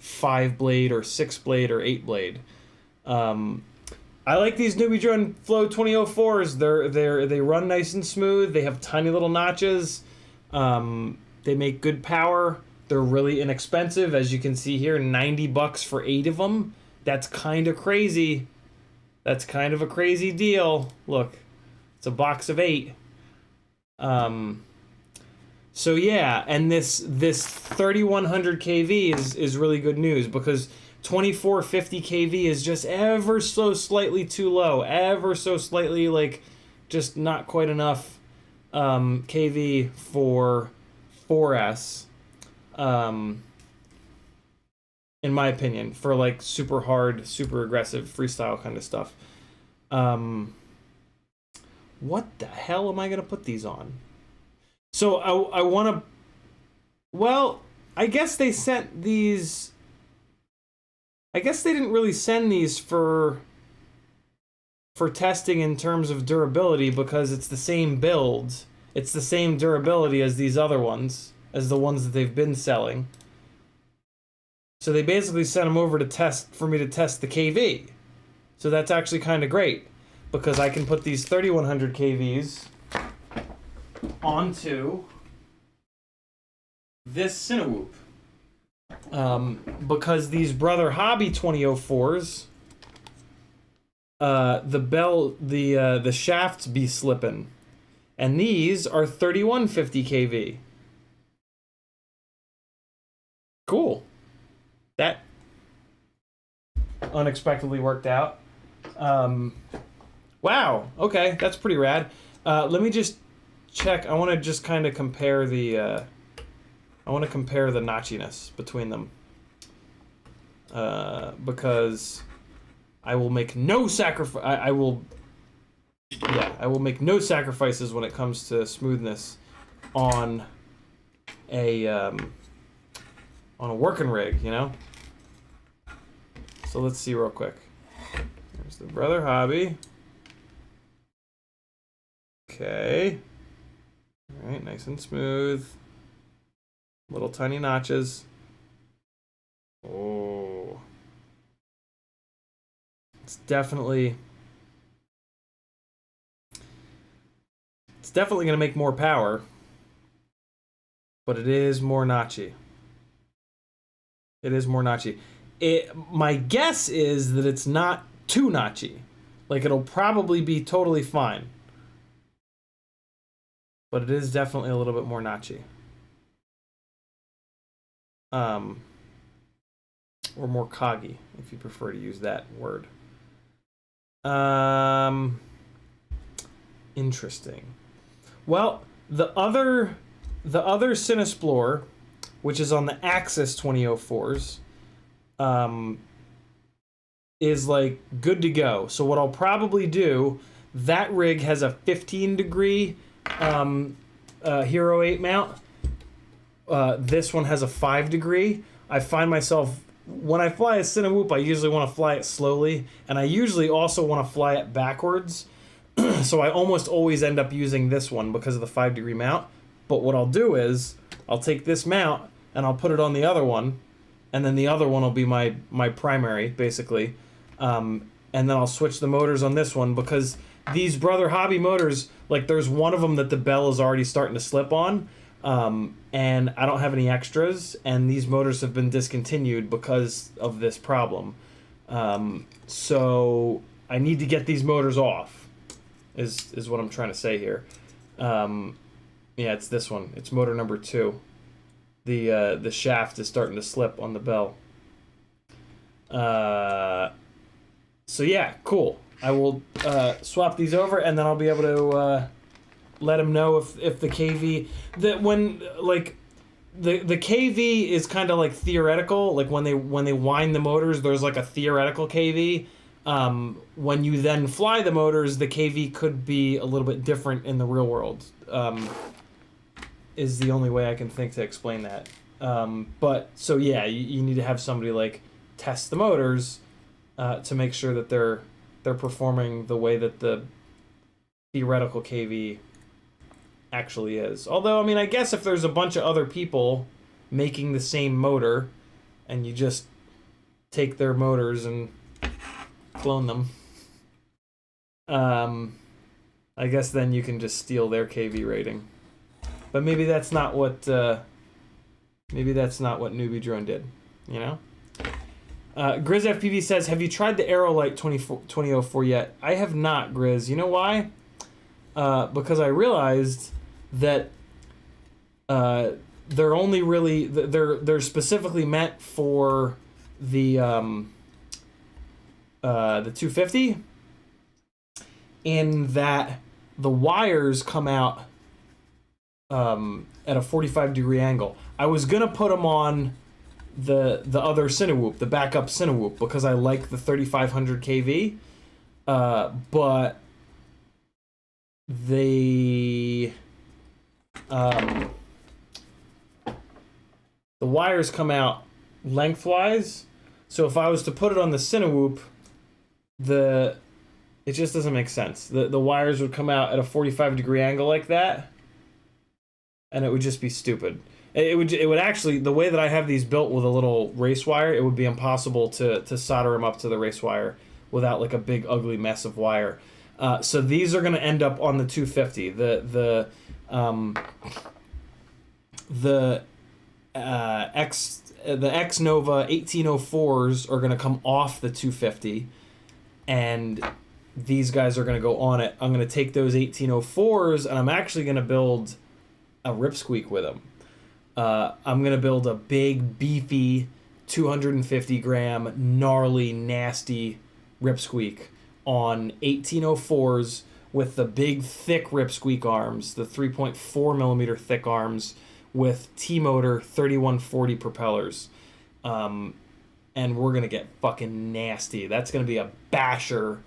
5-blade or 6-blade or 8-blade. I like these Newbie Drone Flow 2004s. They run nice and smooth. They have tiny little notches. They make good power. They're really inexpensive, as you can see here. $90 for 8 of them. That's kind of crazy. That's kind of a crazy deal. Look, it's a box of 8. So yeah, and this 3100 kV is really good news, because 2450 kV is just ever so slightly too low, ever so slightly, like, just not quite enough kV for 4S, in my opinion, for like super hard, super aggressive freestyle kind of stuff. What the hell am I gonna put these on? So I want to. Well, I guess they sent these. I guess they didn't really send these for for testing in terms of durability because it's the same build. It's the same durability as these other ones, as the ones that they've been selling. So they basically sent them over to test, for me to test the KV. So that's actually kind of great because I can put these 3100 KVs onto this Cinewoop. Because these Brother Hobby 2004s, the shafts be slipping, and these are 3150 kV. Cool. That unexpectedly worked out. Wow. Okay, that's pretty rad. Let me just check. I want to just kind of compare the. I want to compare the notchiness between them. Because I will make no sacrifice. I will make no sacrifices when it comes to smoothness on a working rig, you know. So let's see real quick. There's the Brother Hobby. Okay. All right, nice and smooth. Little tiny notches. Oh. It's definitely going to make more power, but it is more notchy. It is more notchy. My guess is that it's not too notchy. Like, it'll probably be totally fine. But it is definitely a little bit more notchy. Or more coggy, if you prefer to use that word. Interesting. Well, the other Cinesplore, which is on the Axis 2004s, is like good to go. So what I'll probably do, that rig has a 15 degree Hero 8 mount. This one has a 5 degree. I find myself, when I fly a Cinewoop, I usually want to fly it slowly, and I usually also want to fly it backwards. So I almost always end up using this one because of the 5 degree mount. But what I'll do is, I'll take this mount and I'll put it on the other one, and then the other one will be my primary, basically. And then I'll switch the motors on this one, because these Brother Hobby motors, like, there's one of them that the bell is already starting to slip on, and I don't have any extras, and these motors have been discontinued because of this problem. So I need to get these motors off, is what I'm trying to say here. Yeah, it's this one. It's motor number 2. The shaft is starting to slip on the bell. So yeah, cool. I will swap these over, and then I'll be able to let them know if the KV, that when, like, the KV is kind of like theoretical. Like when they wind the motors, there's like a theoretical KV. When you then fly the motors, the KV could be a little bit different in the real world. Is the only way I can think to explain that. But so yeah, you need to have somebody like test the motors to make sure that they're performing the way that the theoretical KV actually is. Although, I mean, I guess if there's a bunch of other people making the same motor and you just take their motors and clone them, I guess then you can just steal their KV rating. But maybe that's not what Newbie Drone did, you know? Grizz FPV says, have you tried the Aerolite 2004 yet? I have not, Grizz. You know why? Because I realized that they're only really, they're specifically meant for the 250, in that the wires come out at a 45 degree angle. I was gonna put them on the other Cinewoop, the backup Cinewoop, because I like the 3500 kV, but the wires come out lengthwise. So if I was to put it on the Cinewoop, It just doesn't make sense. The wires would come out at a 45-degree angle like that, and it would just be stupid. It would actually, the way that I have these built with a little race wire, it would be impossible to solder them up to the race wire without like a big ugly mess of wire. So these are going to end up on the 250. The X Nova 1804s are going to come off the 250, and these guys are going to go on it. I'm going to take those 1804s, and I'm actually going to build a ripsqueak with them. I'm going to build a big, beefy, 250-gram, gnarly, nasty ripsqueak on 1804s with the big, thick ripsqueak arms, the 3.4 millimeter thick arms with T-motor 3140 propellers. And we're going to get fucking nasty. That's going to be a basher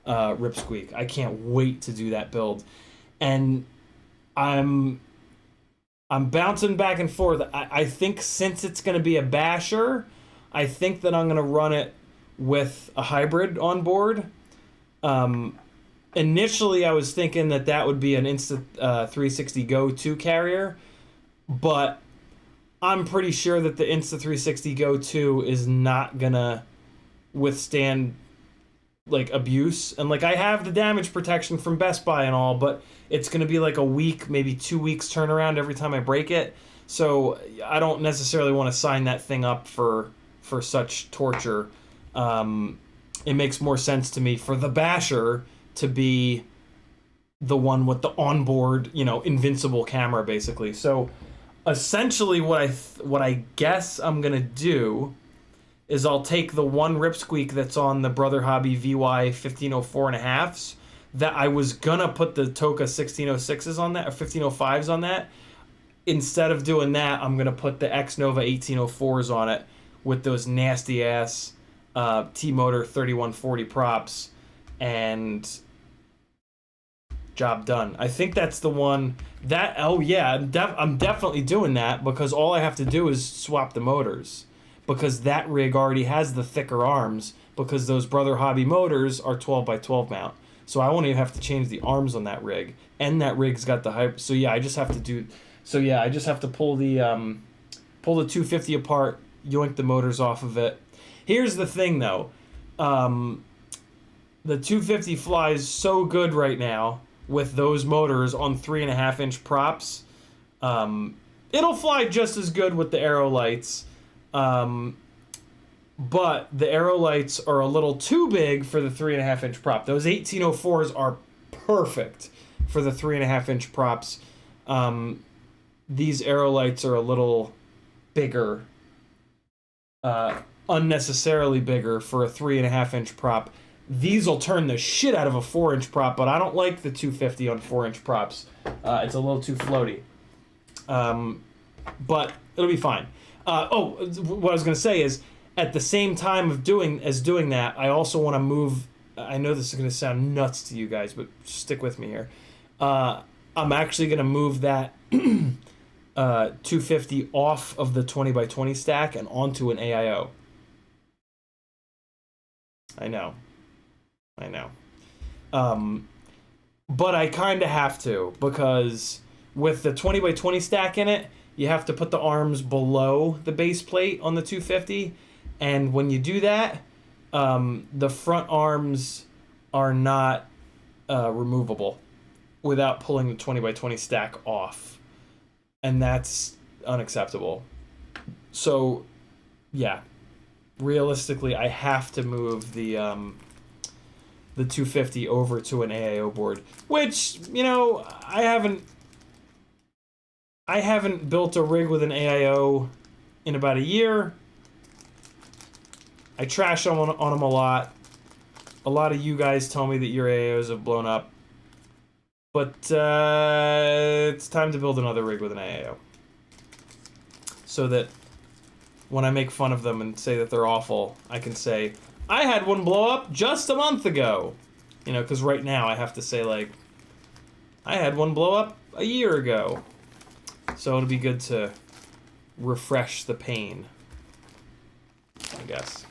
ripsqueak. I can't wait to do that build. And I'm bouncing back and forth. I think since it's going to be a basher, I think that I'm going to run it with a hybrid on board. Initially, I was thinking that would be an Insta360 Go 2 carrier, but I'm pretty sure that the Insta360 Go 2 is not going to withstand like abuse. And like I have the damage protection from Best Buy and all, but it's going to be like a week, maybe 2 weeks turnaround every time I break it. So I don't necessarily want to sign that thing up for such torture. It makes more sense to me for the basher to be the one with the onboard, invincible camera, basically. So essentially what I guess I'm going to do is I'll take the one ripsqueak that's on the Brother Hobby VY 1504.5s that I was gonna put the Toka 1606s on that, or 1505s on that. Instead of doing that, I'm gonna put the X Nova 1804s on it with those nasty ass T-motor 3140 props, and job done. I think that's the one that, oh yeah, I'm definitely doing that, because all I have to do is swap the motors, because that rig already has the thicker arms, because those Brother Hobby motors are 12 by 12 mount. So I won't even have to change the arms on that rig, and that rig's got the hype. So yeah, I just have to pull the 250 apart, yoink the motors off of it. Here's the thing though, the 250 flies so good right now with those motors on 3.5-inch props. It'll fly just as good with the aero lights. But the aero lights are a little too big for the 3.5-inch prop. Those 1804s are perfect for the 3.5-inch props. These aero lights are a little bigger, unnecessarily bigger for a 3.5-inch prop. These will turn the shit out of a 4-inch prop, but I don't like the 250 on 4-inch props. It's a little too floaty. But it'll be fine. What I was going to say is, at the same time of doing that, I also want to move. I know this is going to sound nuts to you guys, but stick with me here. I'm actually going to move that 250 off of the 20 by 20 stack and onto an AIO. I know. But I kind of have to, because with the 20 by 20 stack in it, you have to put the arms below the base plate on the 250. And when you do that, the front arms are not removable without pulling the 20 by 20 stack off. And that's unacceptable. So, yeah. Realistically, I have to move the 250 over to an AIO board. Which, I haven't built a rig with an AIO in about a year. I trash on them a lot. A lot of you guys tell me that your AIOs have blown up. But it's time to build another rig with an AIO. So that when I make fun of them and say that they're awful, I can say, I had one blow up just a month ago. Because right now I have to say, like, I had one blow up a year ago. So it'll be good to refresh the pain, I guess.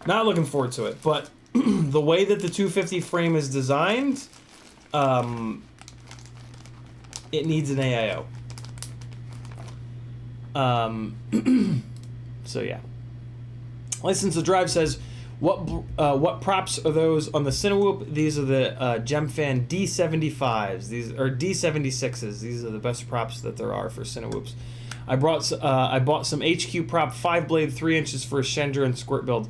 Not looking forward to it, but the way that the 250 frame is designed, it needs an AIO. So yeah. License to Drive says, what props are those on the Cinewhoop? These are the Gemfan D75s. These are D76s. These are the best props that there are for Cinewhoops. I bought some HQ prop 5-blade 3 inches for a Shendra and Squirt build.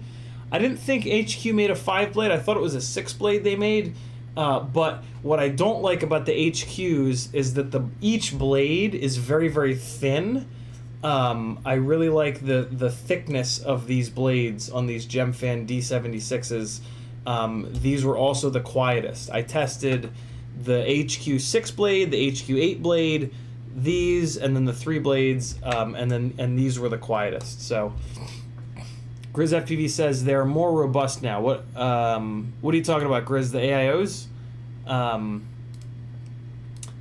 I didn't think HQ made a 5-blade. I thought it was a 6-blade they made. But what I don't like about the HQs is that each blade is very, very thin. I really like the thickness of these blades on these Gemfan D76s. These were also the quietest. I tested the HQ 6-blade, the HQ 8-blade, these, and then the 3 blades, and these were the quietest. So Grizz FPV says they're more robust now. What are you talking about, Grizz? The AIOs?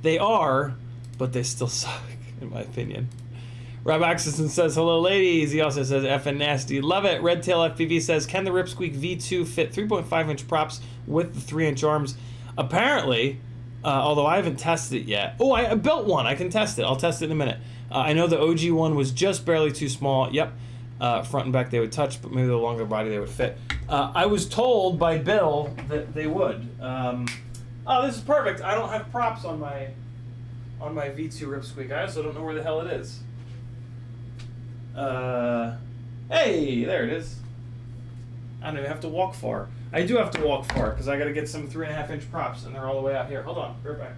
They are, but they still suck, in my opinion. Rob Axelson says, hello, ladies. He also says, effing nasty. Love it. Redtail FPV says, can the Ripsqueak V2 fit 3.5-inch props with the 3-inch arms? Apparently, although I haven't tested it yet. Oh, I built one. I can test it. I'll test it in a minute. I know the OG one was just barely too small. Yep. Front and back they would touch, but maybe the longer body they would fit. I was told by Bill that they would. Oh, this is perfect. I don't have props on my V2 Ripsqueak. I also don't know where the hell it is. Hey, there it is. I don't even have to walk far. I do have to walk far because I got to get some 3.5-inch props, and they're all the way out here. Hold on, right back.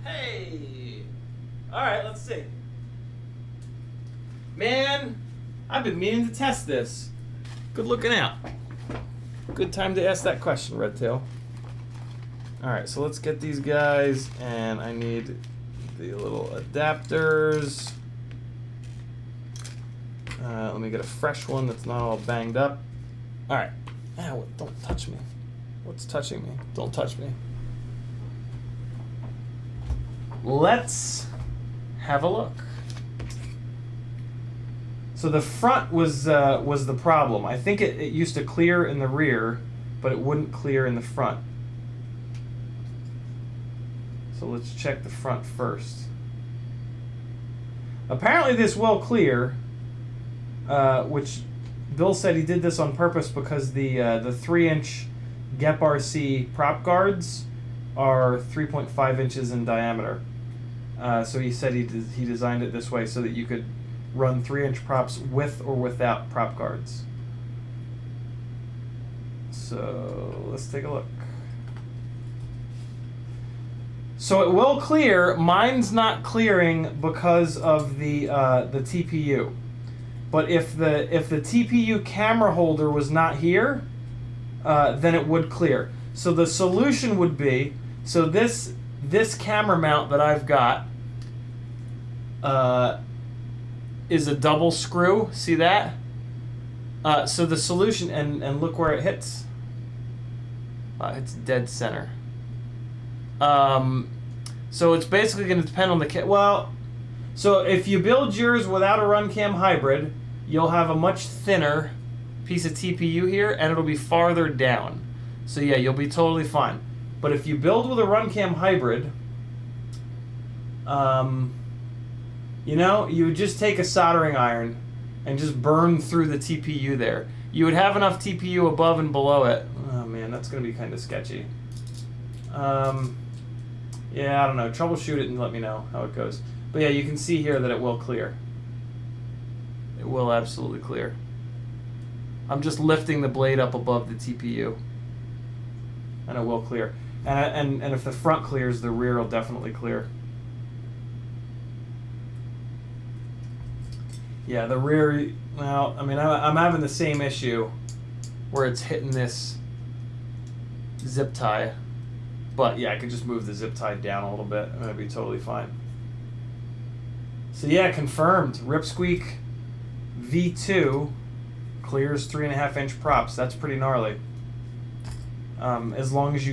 Hey. All right, let's see. Man, I've been meaning to test this. Good looking out. Good time to ask that question, Redtail. All right, so let's get these guys, and I need the little adapters. Let me get a fresh one that's not all banged up. All right. Ow, don't touch me. What's touching me? Don't touch me. Let's have a look. So the front was the problem. I think it used to clear in the rear, but it wouldn't clear in the front. So let's check the front first. Apparently this will clear, which Bill said he did this on purpose because the 3-inch GEP RC prop guards are 3.5 inches in diameter. So he said he designed it this way so that you could run 3-inch props with or without prop guards. So let's take a look. So it will clear. Mine's not clearing because of the TPU. But if the TPU camera holder was not here, then it would clear. So the solution would be, so this camera mount that I've got is a double screw. See that? So the solution, and look where it hits. It's dead center. So it's basically going to depend on the well, so if you build yours without a RunCam hybrid, you'll have a much thinner piece of TPU here, and it'll be farther down. So yeah, you'll be totally fine. But if you build with a RunCam hybrid, you know, you would just take a soldering iron and just burn through the TPU there. You would have enough TPU above and below it. Oh man, that's going to be kind of sketchy. Yeah, I don't know. Troubleshoot it and let me know how it goes. But yeah, you can see here that it will clear. It will absolutely clear. I'm just lifting the blade up above the TPU, and it will clear. And if the front clears, the rear will definitely clear. Yeah, the rear. Well, I mean, I'm having the same issue where it's hitting this zip tie. But yeah, I could just move the zip tie down a little bit and it'd be totally fine. So yeah, confirmed. Ripsqueak V2 clears 3.5-inch props. That's pretty gnarly. As long as you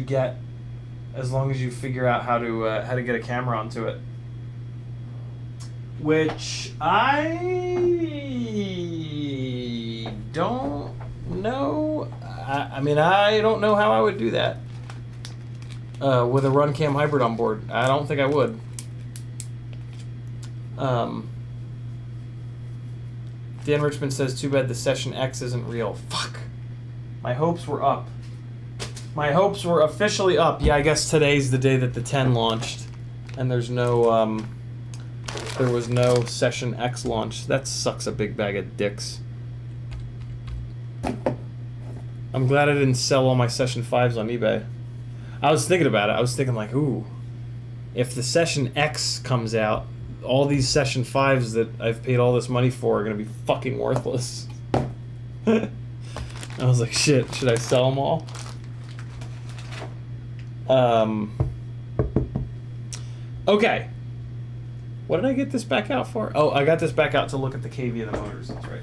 figure out how to get a camera onto it. which I don't know. I mean, I don't know how I would do that with a run cam hybrid on board. I don't think I would. Dan Richmond says, too bad the Session X isn't real. Fuck. My hopes were up. My hopes were officially up. Yeah, I guess today's the day that the 10 launched. And there's no, there was no Session X launch. That sucks a big bag of dicks. I'm glad I didn't sell all my Session 5s on eBay. I was thinking about it. I was thinking like, ooh, if the Session X comes out, all these Session 5s that I've paid all this money for are going to be fucking worthless. I was like, shit, should I sell them all? Okay. What did I get this back out for? Oh, I got this back out to look at the KV of the motors. That's right.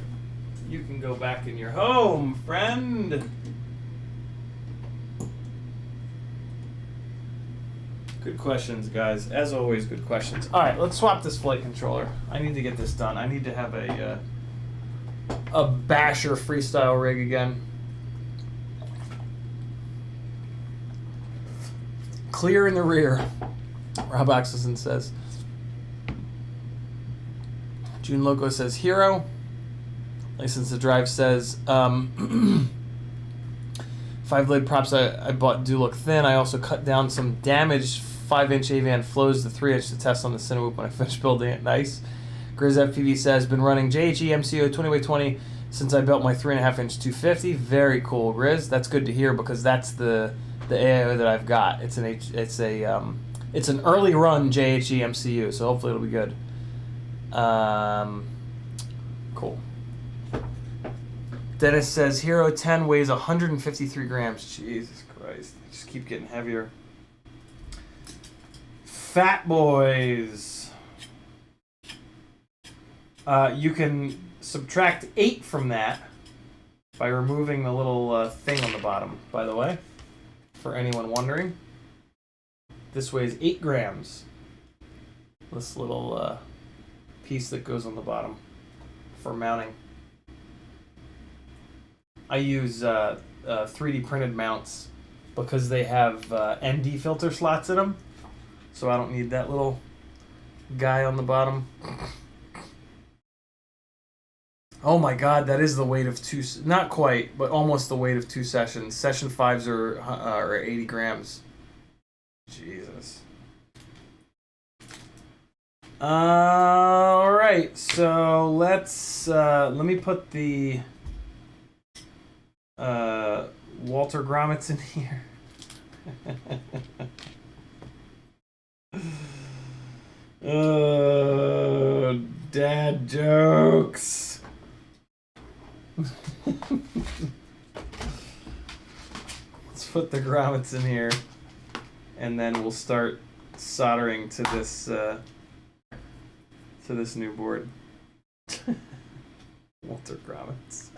You can go back in your home, friend. Good questions, guys. As always, good questions. All right, let's swap this flight controller. I need to get this done. I need to have a basher freestyle rig again. Clear in the rear, Rob Axelson says. June Loco says hero. License to Drive says 5-blade props I bought do look thin. I also cut down some damaged 5-inch AVAN flows to 3-inch to test on the Cinewoop when I finish building it. Nice. Grizz FPV says been running JHE MCO 20x20 since I built my 3.5-inch 250. Very cool, Grizz. That's good to hear because that's the AIO that I've got. It's an early run JHE MCU, so hopefully it'll be good. Cool. Dennis says Hero 10 weighs 153 grams. Jesus Christ. I just keep getting heavier. Fat boys. You can subtract 8 from that by removing the little thing on the bottom, by the way, for anyone wondering. This weighs 8 grams. This little piece that goes on the bottom for mounting. I use 3D printed mounts because they have ND filter slots in them, so I don't need that little guy on the bottom. Oh my god, that is the weight of two, not quite, but almost the weight of 2 sessions. Session 5s are 80 grams. Jesus. Alright, so let's, let me put the Walter Gromitz in here. Dad jokes. Let's put the grommets in here, and then we'll start soldering to this new board. Walter Gromitz.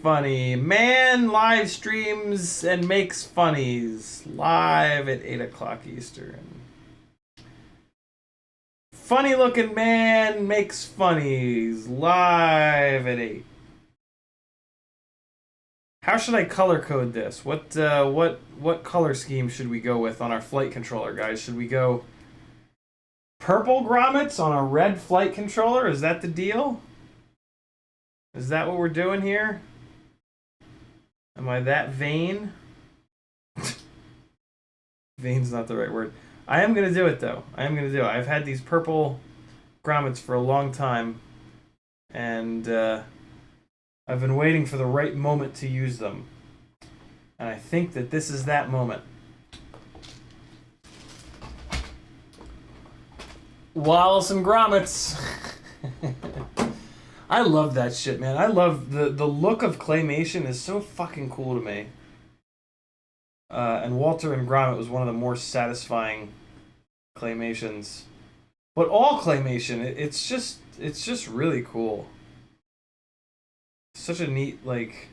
Funny. Man live streams and makes funnies live at 8 o'clock Eastern. Funny looking man makes funnies live at 8. How should I color code this? What color scheme should we go with on our flight controller, guys? Should we go purple grommets on a red flight controller? Is that the deal? Is that what we're doing here? Am I that vain? Vain's not the right word. I am going to do it, though. I am going to do it. I've had these purple grommets for a long time, and I've been waiting for the right moment to use them. And I think that this is that moment. Wallace and grommets. I love that shit, man. I love the look of claymation is so fucking cool to me. And Walter and Gromit was one of the more satisfying claymations. But all claymation, it's just really cool. Such a neat, like,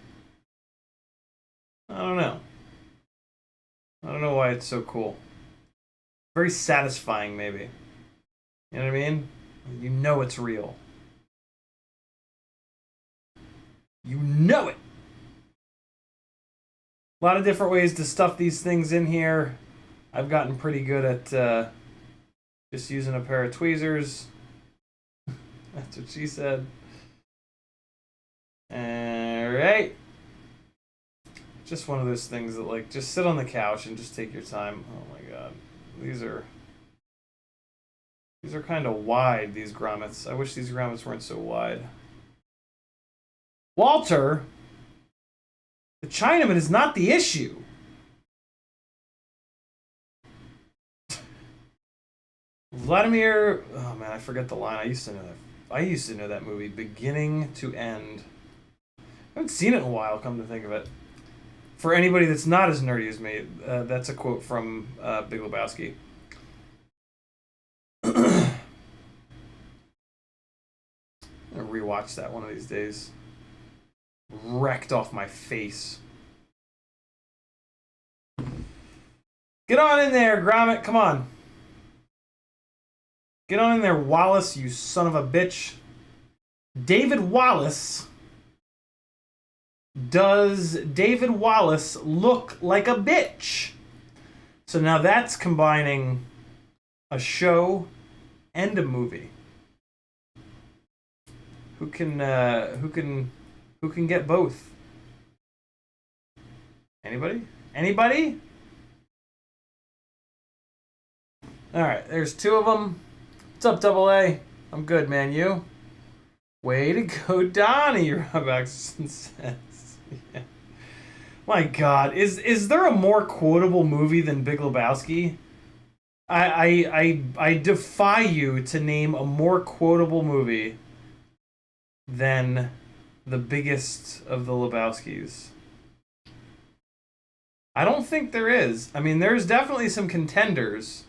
I don't know why it's so cool. Very satisfying, maybe. You know what I mean? You know it's real. You know it. A lot of different ways to stuff these things in here. I've gotten pretty good at just using a pair of tweezers. That's what she said. Alright. Just one of those things that, like, just sit on the couch and just take your time. Oh my god. These are kind of wide, these grommets. I wish these grommets weren't so wide. Walter, the Chinaman is not the issue. Vladimir, oh man, I forget the line. I used to know that. I used to know that movie, beginning to end. I haven't seen it in a while, come to think of it. For anybody that's not as nerdy as me, that's a quote from Big Lebowski. I'm gonna rewatch that one of these days. Wrecked off my face. Get on in there, Gromit, come on. Get on in there, Wallace, you son of a bitch. David Wallace. Does David Wallace look like a bitch? So now that's combining a show and a movie. Who can get both? Anybody? Anybody? All right, there's two of them. What's up, Double A? I'm good, man. You? Way to go, Donnie, Rob Axelson says. Yeah. My God, is there a more quotable movie than Big Lebowski? I defy you to name a more quotable movie than the biggest of the Lebowskis. I don't think there is. I mean, there's definitely some contenders,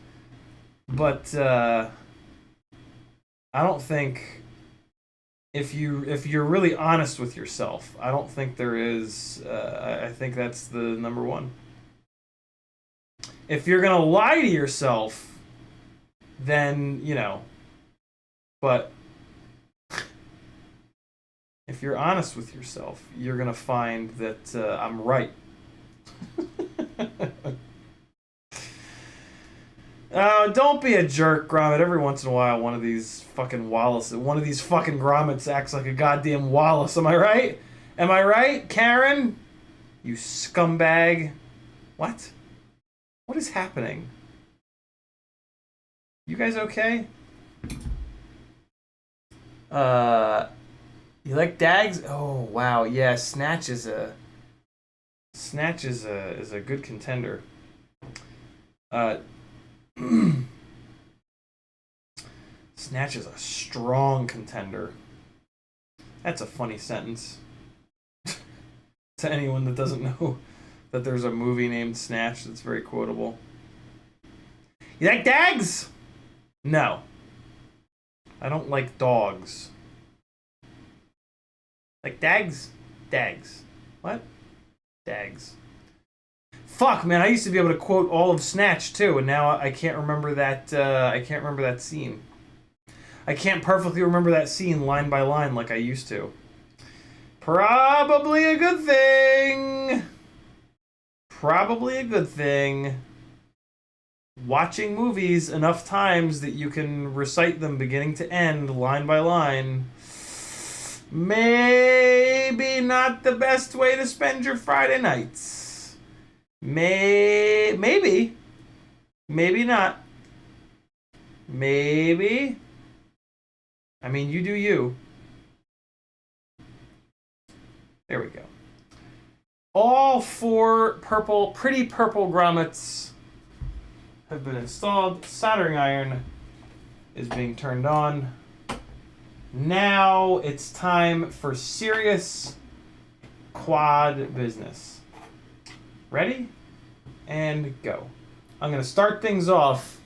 but I don't think. If you're really honest with yourself, I don't think there is. I think that's the number one. If you're gonna lie to yourself, then you know. But if you're honest with yourself, you're gonna find that I'm right. Don't be a jerk, Gromit. Every once in a while, one of these fucking Grommets acts like a goddamn Wallace. Am I right? Am I right, Karen? You scumbag. What? What is happening? You guys okay? You like Dags? Oh wow, yeah. Snatch is a good contender. Snatch is a strong contender. That's a funny sentence. To anyone that doesn't know that there's a movie named Snatch that's very quotable. You like Dags? No. I don't like dogs. Like Dags? Dags. What? Dags. Fuck, man! I used to be able to quote all of Snatch too, and now I can't remember that. I can't remember that scene. I can't perfectly remember that scene line by line like I used to. Probably a good thing. Probably a good thing. Watching movies enough times that you can recite them beginning to end, line by line. Maybe not the best way to spend your Friday nights. Maybe not. Maybe. I mean, you do you. There we go. All four pretty purple grommets have been installed. Soldering iron is being turned on. Now it's time for serious quad business. Ready? And go. I'm going to start things off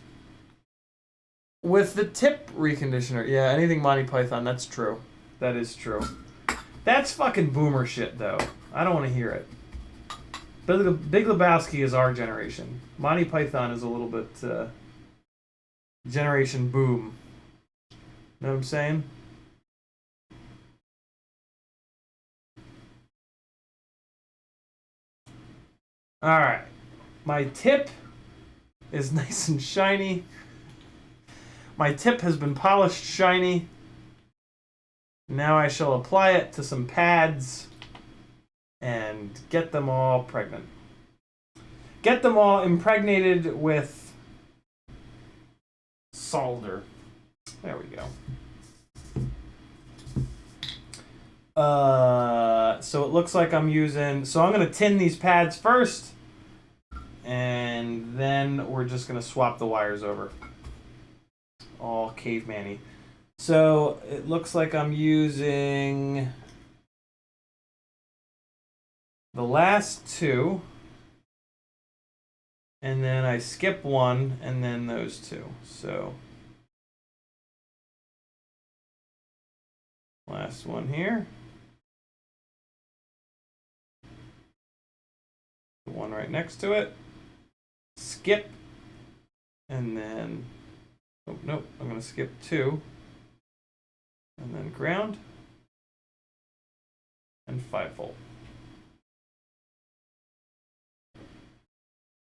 with the tip reconditioner. Yeah, anything Monty Python, that's true. That is true. That's fucking boomer shit, though. I don't want to hear it. Big Lebowski is our generation. Monty Python is a little bit Generation boom. Know what I'm saying? Alright. My tip is nice and shiny. My tip has been polished shiny. Now I shall apply it to some pads and get them all pregnant. Get them all impregnated with solder. There we go. So it looks like I'm using... So I'm going to tin these pads first. And then we're just going to swap the wires over. All caveman-y. So it looks like I'm using the last two. And then I skip one, and then those two. So last one here. The one right next to it. Skip. And then, oh, nope, I'm going to skip two. And then ground. And 5 volt.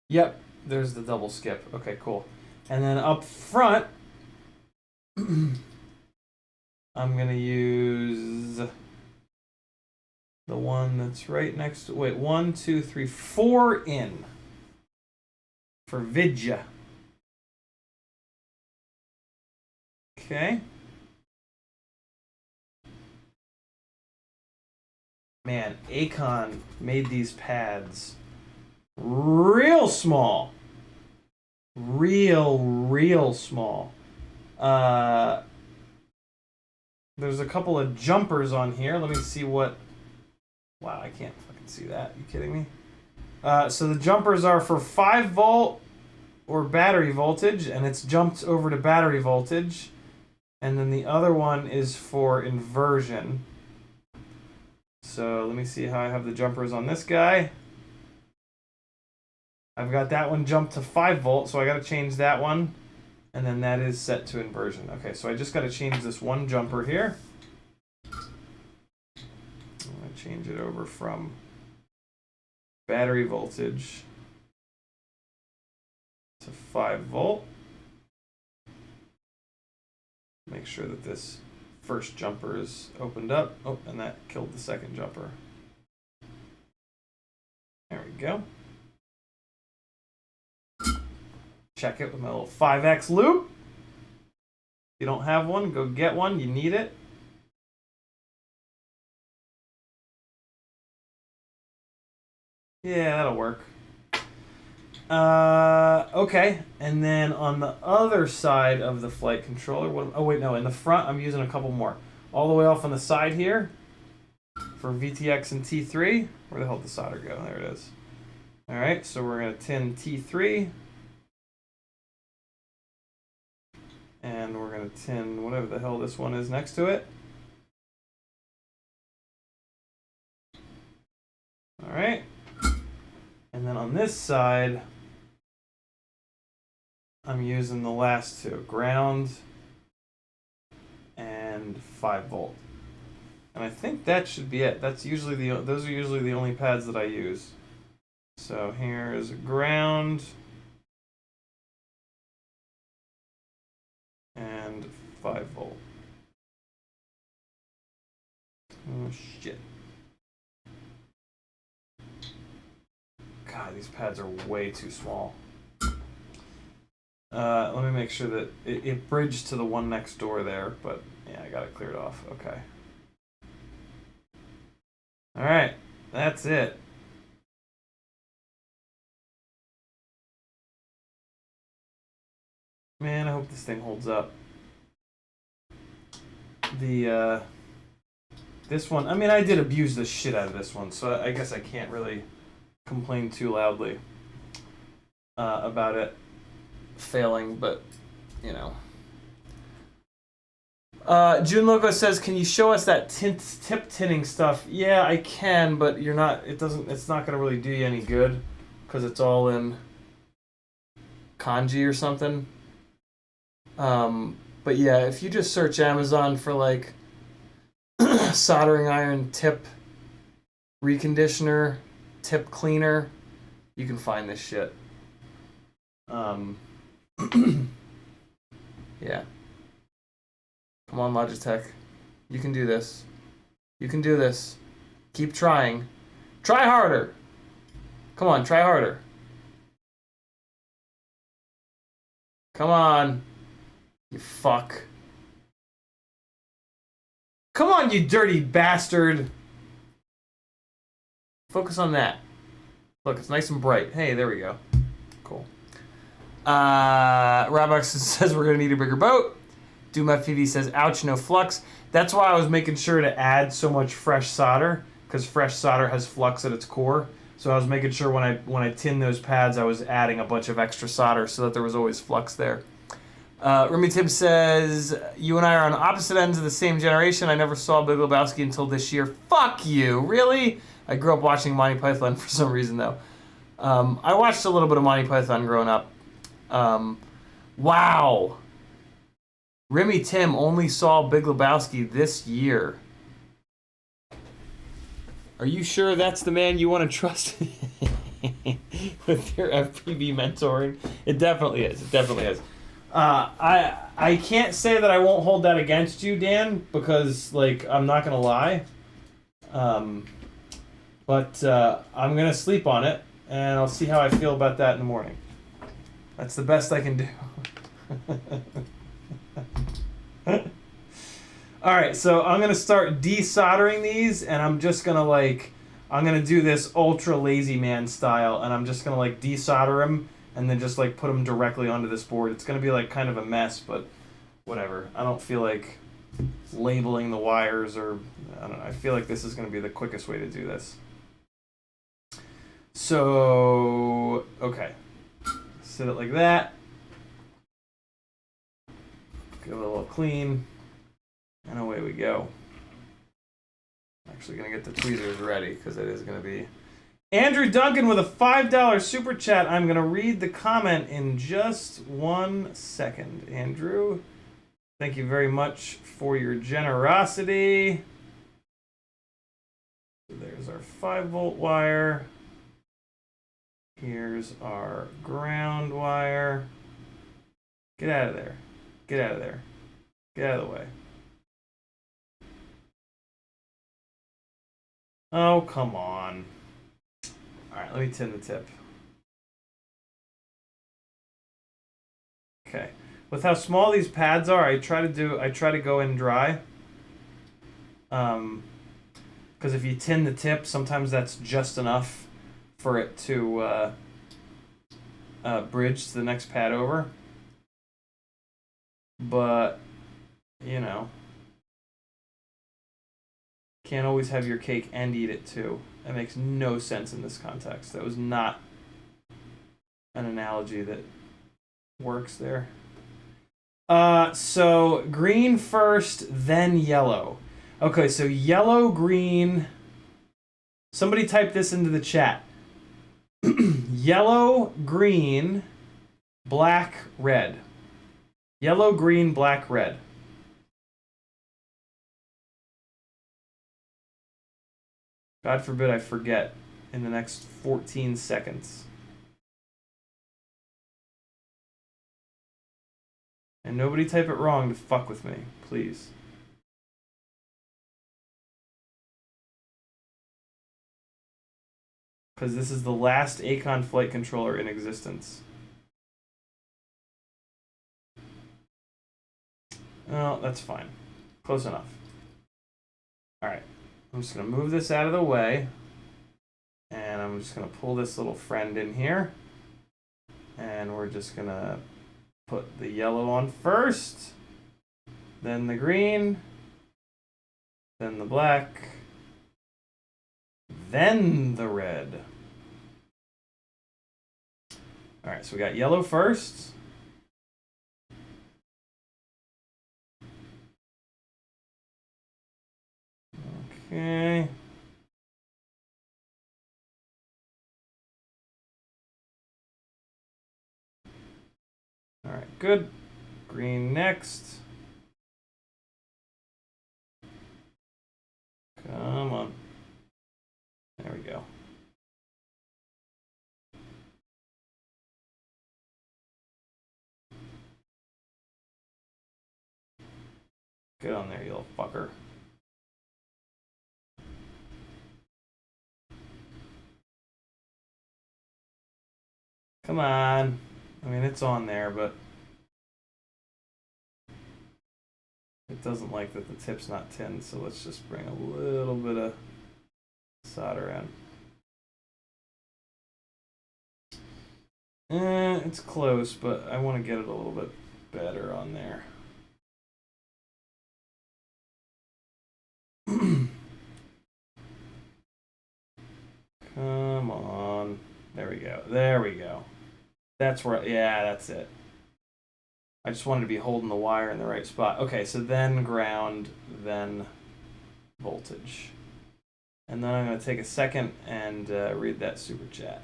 Yep, there's the double skip. Okay, cool. And then up front, I'm going to use the one that's right next to... Wait, 1, 2, 3, 4 in. For Vidya. Okay. Man, Akon made these pads real small. Real small. There's a couple of jumpers on here. Let me see what... Wow, I can't fucking see that. Are you kidding me? So the jumpers are for 5 volt or battery voltage, and it's jumped over to battery voltage. And then the other one is for inversion. So let me see how I have the jumpers on this guy. I've got that one jumped to 5 volt, so I got to change that one. And then that is set to inversion. Okay, so I just got to change this one jumper here. I'm going to change it over from battery voltage to 5 volt. Make sure that this first jumper is opened up. Oh, and that killed the second jumper. There we go. Check it with my little 5X loop. If you don't have one, go get one. You need it. Yeah, that'll work. Okay, and then on the other side of the flight controller, oh wait, no, in the front, I'm using a couple more. All the way off on the side here for VTX and T3. Where the hell did the solder go? There it is. All right, so we're going to tin T3. And we're going to tin whatever the hell this one is next to it. All right. And then on this side, I'm using the last two, ground and 5 volt. And I think that should be it. Those are usually the only pads that I use. So here is ground and 5 volt. Oh shit. God, these pads are way too small. Let me make sure that it bridged to the one next door there, but yeah, I got it cleared off. Okay. All right, that's it. Man, I hope this thing holds up. This one, I mean, I did abuse the shit out of this one, so I guess I can't really complain too loudly about it failing, but you know. June Loco says, "Can you show us that tip tinning stuff?" Yeah, I can, but it's not gonna really do you any good because it's all in kanji or something. But yeah, if you just search Amazon for like soldering iron tip reconditioner, tip cleaner, you can find this shit. Yeah. Come on, Logitech. You can do this. You can do this. Keep trying. Try harder. Come on, try harder. Come on. You fuck. Come on, you dirty bastard. Focus on that. Look, it's nice and bright. Hey, there we go. Cool. Robux says we're going to need a bigger boat. FPV says, ouch, no flux. That's why I was making sure to add so much fresh solder, because fresh solder has flux at its core. So I was making sure when I tinned those pads, I was adding a bunch of extra solder so that there was always flux there. Remy Tim says, you and I are on opposite ends of the same generation. I never saw Big Lebowski until this year. Fuck you, really? I grew up watching Monty Python for some reason, though. I watched a little bit of Monty Python growing up. Wow. Remy Tim only saw Big Lebowski this year. Are you sure that's the man you want to trust with your FPV mentoring? It definitely is. It definitely is. I can't say that I won't hold that against you, Dan, because like I'm not gonna lie. But I'm gonna sleep on it, and I'll see how I feel about that in the morning. That's the best I can do. Alright, so I'm gonna start desoldering these, and I'm just gonna like, I'm gonna do this ultra lazy man style, and I'm just gonna like desolder them, and then just like put them directly onto this board. It's gonna be like kind of a mess, but whatever. I don't feel like labeling the wires, or I don't know. I feel like this is gonna be the quickest way to do this. So, okay. Set it like that. Give it a little clean. And away we go. I'm actually going to get the tweezers ready because it is going to be... Andrew Duncan with a $5 super chat. I'm going to read the comment in just 1 second. Andrew, thank you very much for your generosity. There's our 5-volt wire. Here's our ground wire. Get out of there. Get out of there. Get out of the way. Oh, come on. Alright, let me tin the tip. Okay. With how small these pads are, I try to go in dry. Because if you tin the tip, sometimes that's just enough for it to bridge to the next pad over. But, you know, can't always have your cake and eat it too. That makes no sense in this context. That was not an analogy that works there. So green first, then yellow. Okay, so yellow, green. Somebody type this into the chat. Yellow, green, black, red. Yellow, green, black, red. God forbid I forget in the next 14 seconds. And nobody type it wrong to fuck with me, please. Because this is the last Acon flight controller in existence. Oh, that's fine. Close enough. Alright. I'm just going to move this out of the way. And I'm just going to pull this little friend in here. And we're just going to put the yellow on first. Then the green. Then the black. Then the red. Alright, so we got yellow first. Okay. Alright, good. Green next. Come on. There we go. Get on there, you little fucker. Come on. I mean, it's on there, but it doesn't like that the tip's not tinned, so let's just bring a little bit of solder in. It's close, but I want to get it a little bit better on there. Come on. There we go. There we go. That's where, yeah, that's it. I just wanted to be holding the wire in the right spot. Okay, so then ground, then voltage. And then I'm going to take a second and read that super chat.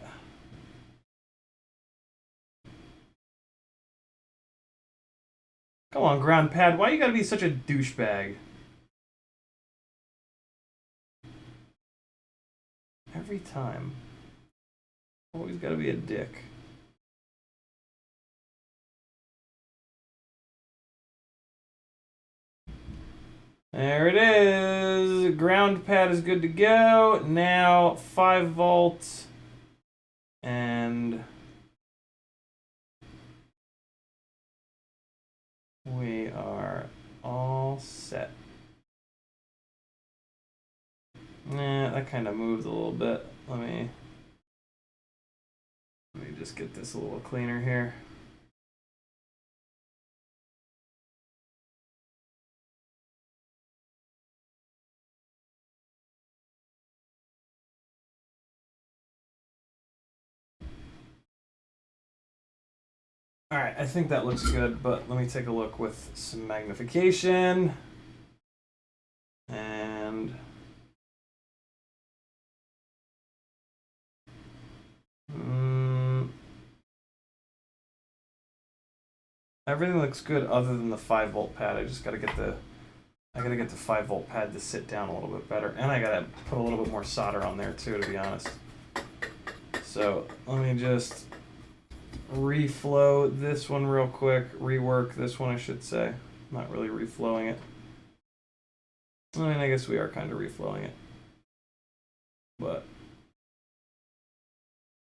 Come on, ground pad. Why you got to be such a douchebag? Every time. Always got to be a dick. There it is. Ground pad is good to go. Now 5 volts. And we are all set. That kind of moved a little bit. Let me just get this a little cleaner here. All right, I think that looks good, but let me take a look with some magnification. And everything looks good other than the 5 volt pad. I just gotta get the 5 volt pad to sit down a little bit better, and I gotta put a little bit more solder on there too, to be honest. So let me just reflow this one real quick, rework this one, I should say. I'm not really reflowing it. I mean, I guess we are kind of reflowing it, but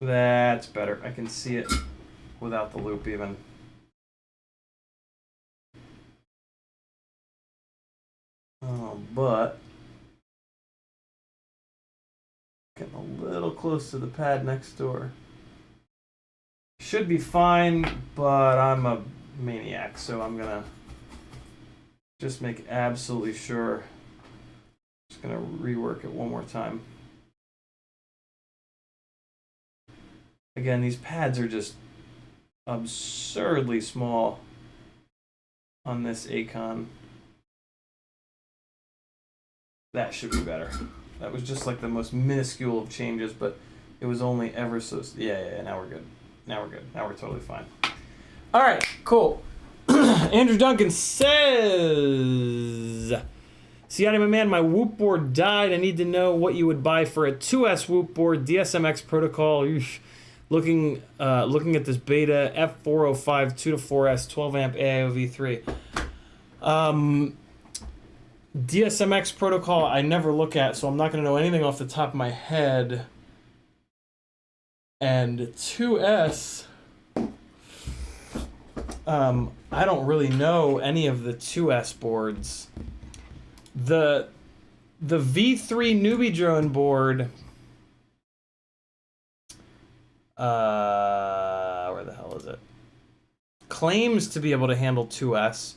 that's better. I can see it without the loop even. But getting a little close to the pad next door. Should be fine, but I'm a maniac, so I'm gonna just make absolutely sure. Just gonna rework it one more time. Again, these pads are just absurdly small on this Acon. That should be better. That was just like the most minuscule of changes, but it was only ever so... Yeah, now we're good. Now we're good. Now we're totally fine. All right, cool. Andrew Duncan says, Ciotti, my man, my whoop board died. I need to know what you would buy for a 2S whoop board, DSMX protocol. Looking at this beta, F405 2-4S 12 amp AIO V3. DSMX protocol I never look at, so I'm not going to know anything off the top of my head. And 2S, I don't really know any of the 2S boards. The V3 newbie drone board, where the hell is it? Claims to be able to handle 2S.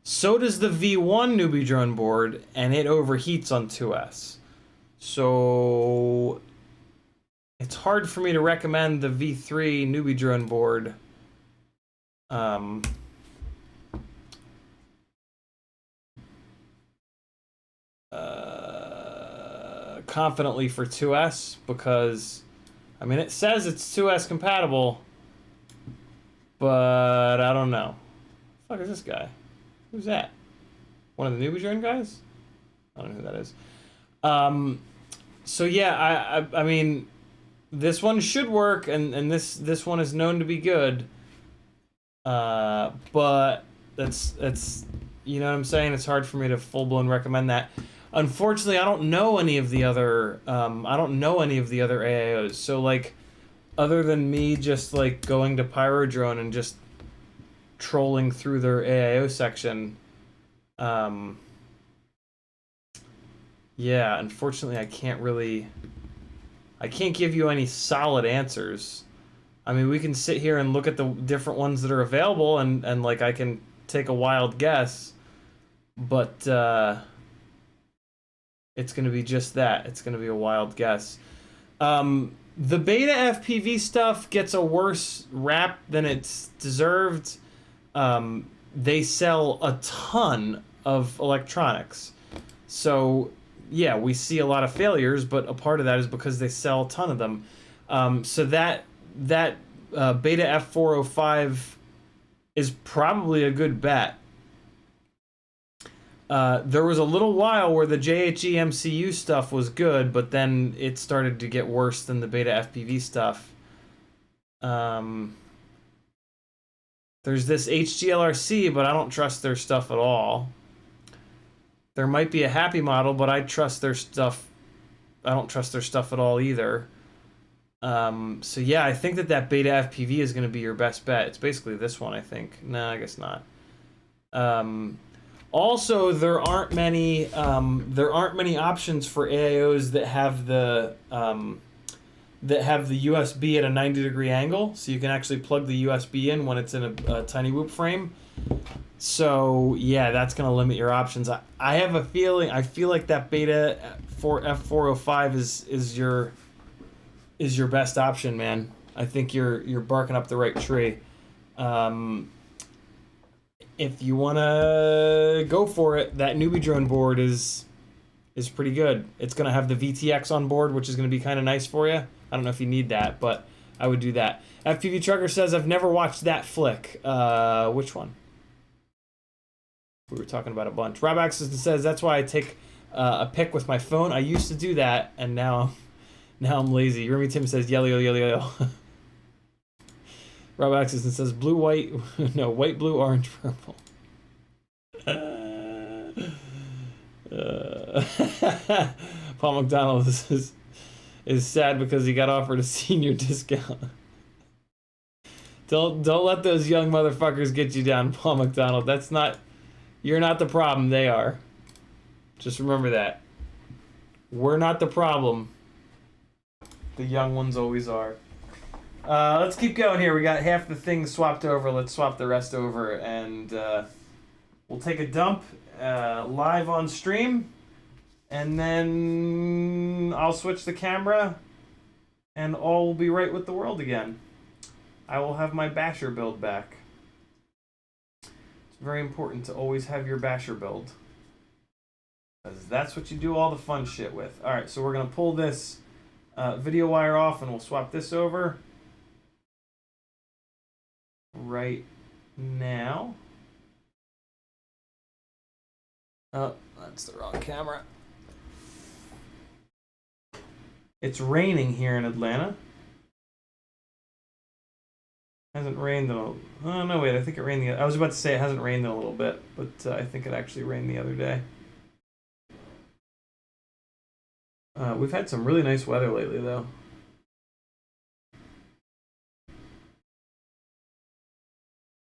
So does the V1 newbie drone board, and it overheats on 2S. So it's hard for me to recommend the V3 newbie drone board. Confidently for 2S, because I mean, it says it's 2S compatible, but I don't know. fuck is this guy? Who's that? One of the newbie join guys? I don't know who that is. So yeah, I mean, this one should work, and this one is known to be good. But that's you know what I'm saying? It's hard for me to full blown recommend that. Unfortunately, I don't know any of the other AIOs. So like, other than me just like going to Pyrodrone and just trolling through their AIO section, yeah, unfortunately I can't give you any solid answers. I mean, we can sit here and look at the different ones that are available, and like I can take a wild guess, but it's going to be just that. It's going to be a wild guess. The beta FPV stuff gets a worse rap than it's deserved. They sell a ton of electronics. So, yeah, we see a lot of failures, but a part of that is because they sell a ton of them. So that beta F405 is probably a good bet. There was a little while where the JHE MCU stuff was good, but then it started to get worse than the beta FPV stuff. There's this HGLRC, but I don't trust their stuff at all. There might be a happy model, but I don't trust their stuff at all either. So yeah, I think that beta FPV is going to be your best bet. It's basically this one, I think. No, I guess not. Also, there aren't many options for AIOs that have the USB at a 90-degree angle, so you can actually plug the USB in when it's in a tiny whoop frame. So yeah, that's gonna limit your options. I have a feeling. I feel like that beta for F405 is your best option, man. I think you're barking up the right tree. If you wanna go for it, that newbie drone board is pretty good. It's gonna have the VTX on board, which is gonna be kind of nice for you. I don't know if you need that, but I would do that. FPV Trucker says, I've never watched that flick. Which one? We were talking about a bunch. Rob Axelson says, that's why I take a pic with my phone. I used to do that, and now I'm lazy. Remy Tim says, yellow, yellow, yellow. Rob Axelson says, blue, white, no, white, blue, orange, purple. Paul McDonald is sad because he got offered a senior discount. Don't let those young motherfuckers get you down, Paul McDonald. You're not the problem, they are. Just remember that. We're not the problem. The young ones always are. Let's keep going here. We got half the things swapped over. Let's swap the rest over, and we'll take a dump live on stream, and then I'll switch the camera, and all will be right with the world again. I will have my basher build back. It's very important to always have your basher build, because that's what you do all the fun shit with. Alright, so we're going to pull this video wire off, and we'll swap this over right now. Oh, that's the wrong camera. It's raining here in Atlanta. Hasn't rained in a... Oh, no, wait, I think it rained I was about to say it hasn't rained in a little bit, but I think it actually rained the other day. We've had some really nice weather lately, though.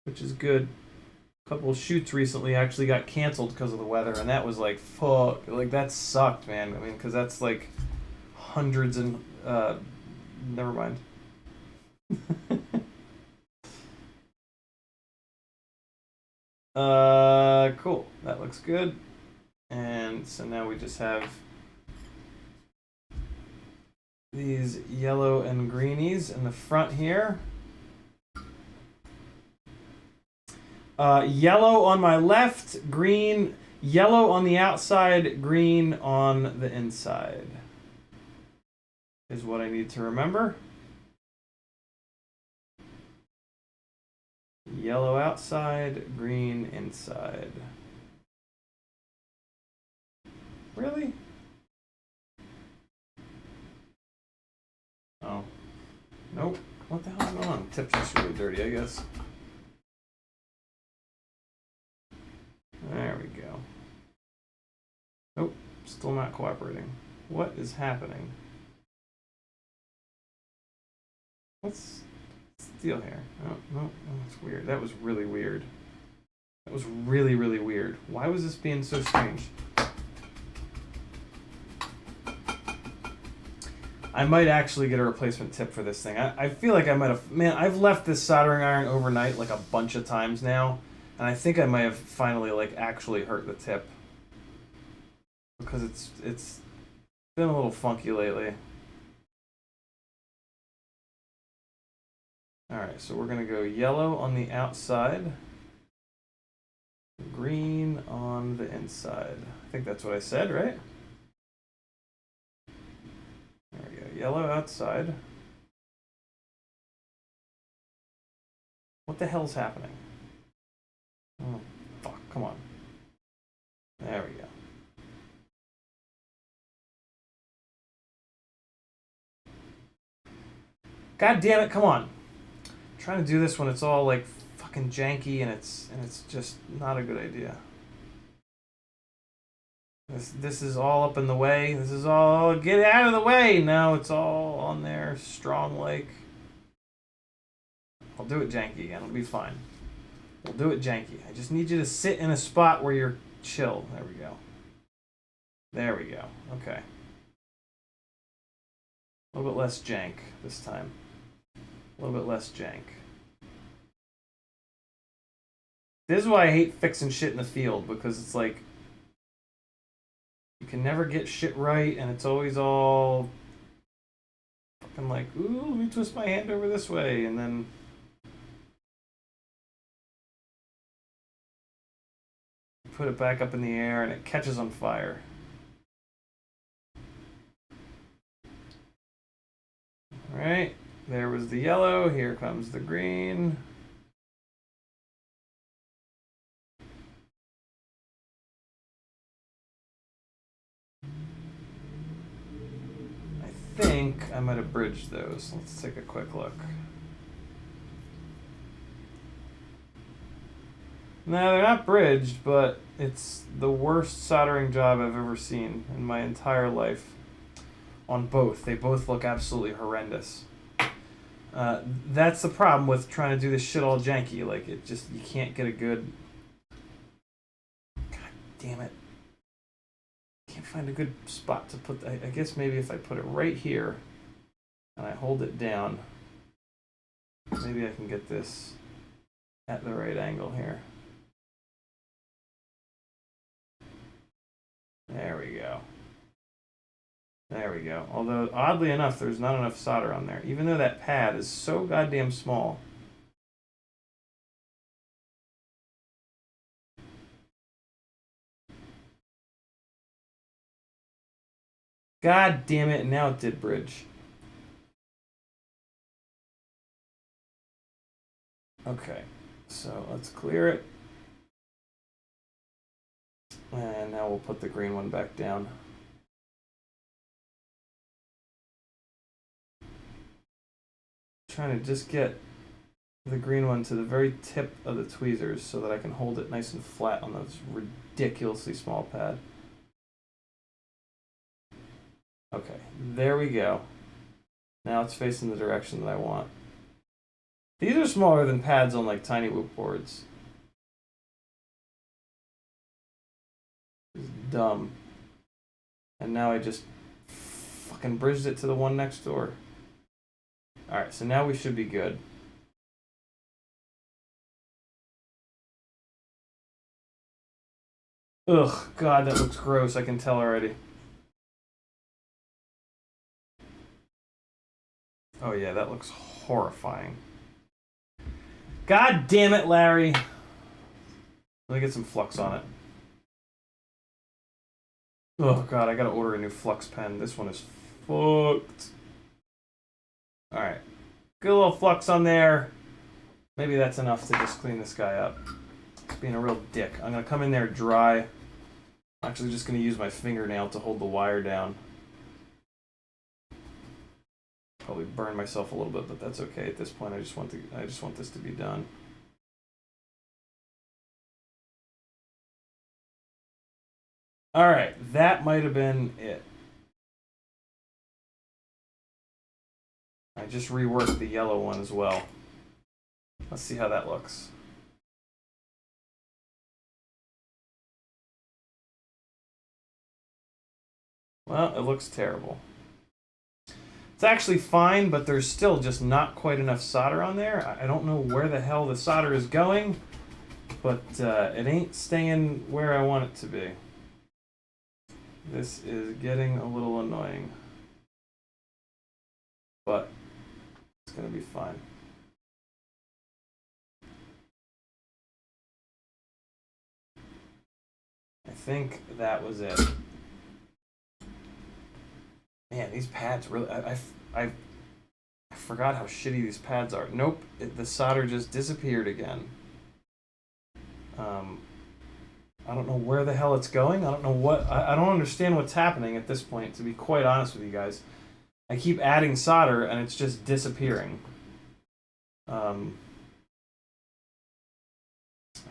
Which is good. A couple of shoots recently actually got canceled because of the weather, and that was like, fuck. Like, that sucked, man. I mean, because that's like hundreds and... never mind. Cool. That looks good. And so now we just have these yellow and greenies in the front here. Yellow on my left, yellow on the outside, green on the inside is what I need to remember. yellow outside, green inside. Really? Oh. Nope. What the hell's going on? Tip's just really dirty, I guess. There we go. Nope. Still not cooperating. What is happening? What's the deal here? Oh, no. Oh, that's weird. That was really weird. That was really, really weird. Why was this being so strange? I might actually get a replacement tip for this thing. I feel like I might have... Man, I've left this soldering iron overnight like a bunch of times now. And I think I might have finally like actually hurt the tip. Because it's been a little funky lately. Alright, so we're going to go yellow on the outside. Green on the inside. I think that's what I said, right? There we go. Yellow outside. What the hell's happening? Oh, fuck. Come on. There we go. God damn it, come on. I'm trying to do this when it's all like fucking janky and it's just not a good idea. This is all up in the way. This is all... Get out of the way! No, it's all on there. Strong like. I'll do it janky again. It'll be fine. We'll do it janky. I just need you to sit in a spot where you're chill. There we go. There we go. Okay. A little bit less jank this time. A little bit less jank. This is why I hate fixing shit in the field, because it's like... You can never get shit right, and it's always all... fucking like, ooh, let me twist my hand over this way, and then... Put it back up in the air, and it catches on fire. Alright, there was the yellow, here comes the green. I think I might have bridged those. Let's take a quick look. No, they're not bridged, but it's the worst soldering job I've ever seen in my entire life. On both. They both look absolutely horrendous. That's the problem with trying to do this shit all janky. Like, it just, you can't get a good... God damn it. Can't find a good spot to put... I guess maybe if I put it right here and I hold it down, maybe I can get this at the right angle here. There we go. There we go. Although, oddly enough, there's not enough solder on there. Even though that pad is so goddamn small. God damn it, now it did bridge. Okay, so let's clear it. And now we'll put the green one back down. Trying to just get the green one to the very tip of the tweezers so that I can hold it nice and flat on this ridiculously small pad. Okay, there we go. Now it's facing the direction that I want. These are smaller than pads on like tiny whoop boards. It's dumb. And now I just fucking bridged it to the one next door. Alright, so now we should be good. Ugh, God, that looks gross. I can tell already. Oh yeah, that looks horrifying. God damn it, Larry. Let me get some flux on it. Oh God, I gotta order a new flux pen. This one is fucked. Alright. Good little flux on there. Maybe that's enough to just clean this guy up. He's being a real dick. I'm going to come in there dry. I'm actually just going to use my fingernail to hold the wire down. Probably burn myself a little bit, but that's okay at this point. I just want this to be done. All right, that might have been it. I just reworked the yellow one as well. Let's see how that looks. Well, it looks terrible. It's actually fine, but there's still just not quite enough solder on there. I don't know where the hell the solder is going, but it ain't staying where I want it to be. This is getting a little annoying, but it's going to be fine. I think that was it. Man, these pads really... I forgot how shitty these pads are. Nope, the solder just disappeared again. I don't know where the hell it's going. I don't know what... I don't understand what's happening at this point, to be quite honest with you guys. I keep adding solder, and it's just disappearing. I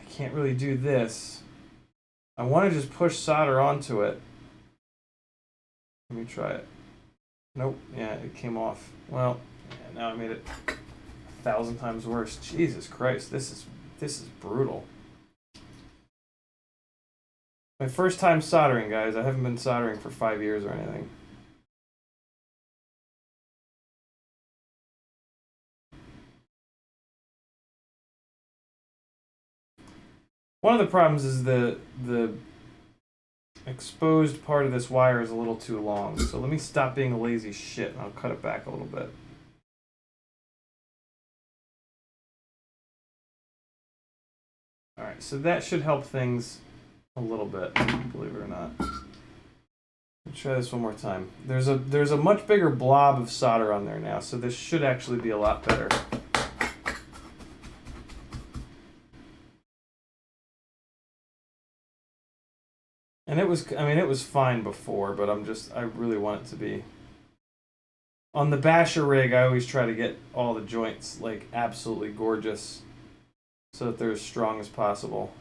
can't really do this. I want to just push solder onto it. Let me try it. Nope. Yeah, it came off. Well, yeah, now I made it 1,000 times worse. Jesus Christ, this is brutal. My first time soldering, guys. I haven't been soldering for 5 years or anything. One of the problems is the exposed part of this wire is a little too long. So let me stop being a lazy shit and I'll cut it back a little bit. Alright, so that should help things a little bit, believe it or not. Let's try this one more time. There's a much bigger blob of solder on there now, so this should actually be a lot better. And it was, I mean, it was fine before, but I really want it to be. On the basher rig, I always try to get all the joints, like, absolutely gorgeous, so that they're as strong as possible.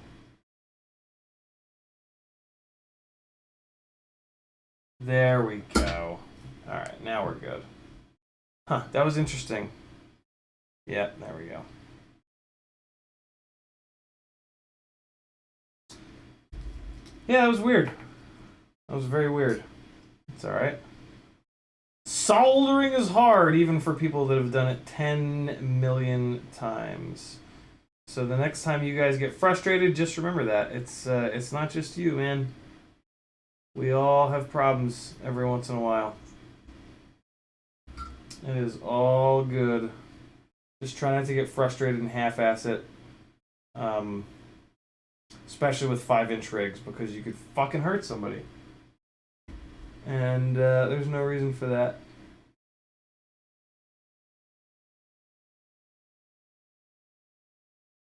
There we go. Alright, now we're good. Huh, that was interesting. Yeah, there we go. Yeah, that was weird. That was very weird. It's alright. Soldering is hard, even for people that have done it 10 million times. So the next time you guys get frustrated, just remember that. It's not just you, man. We all have problems every once in a while. It is all good. Just try not to get frustrated and half-ass it. Especially with 5-inch rigs, because you could fucking hurt somebody. And there's no reason for that.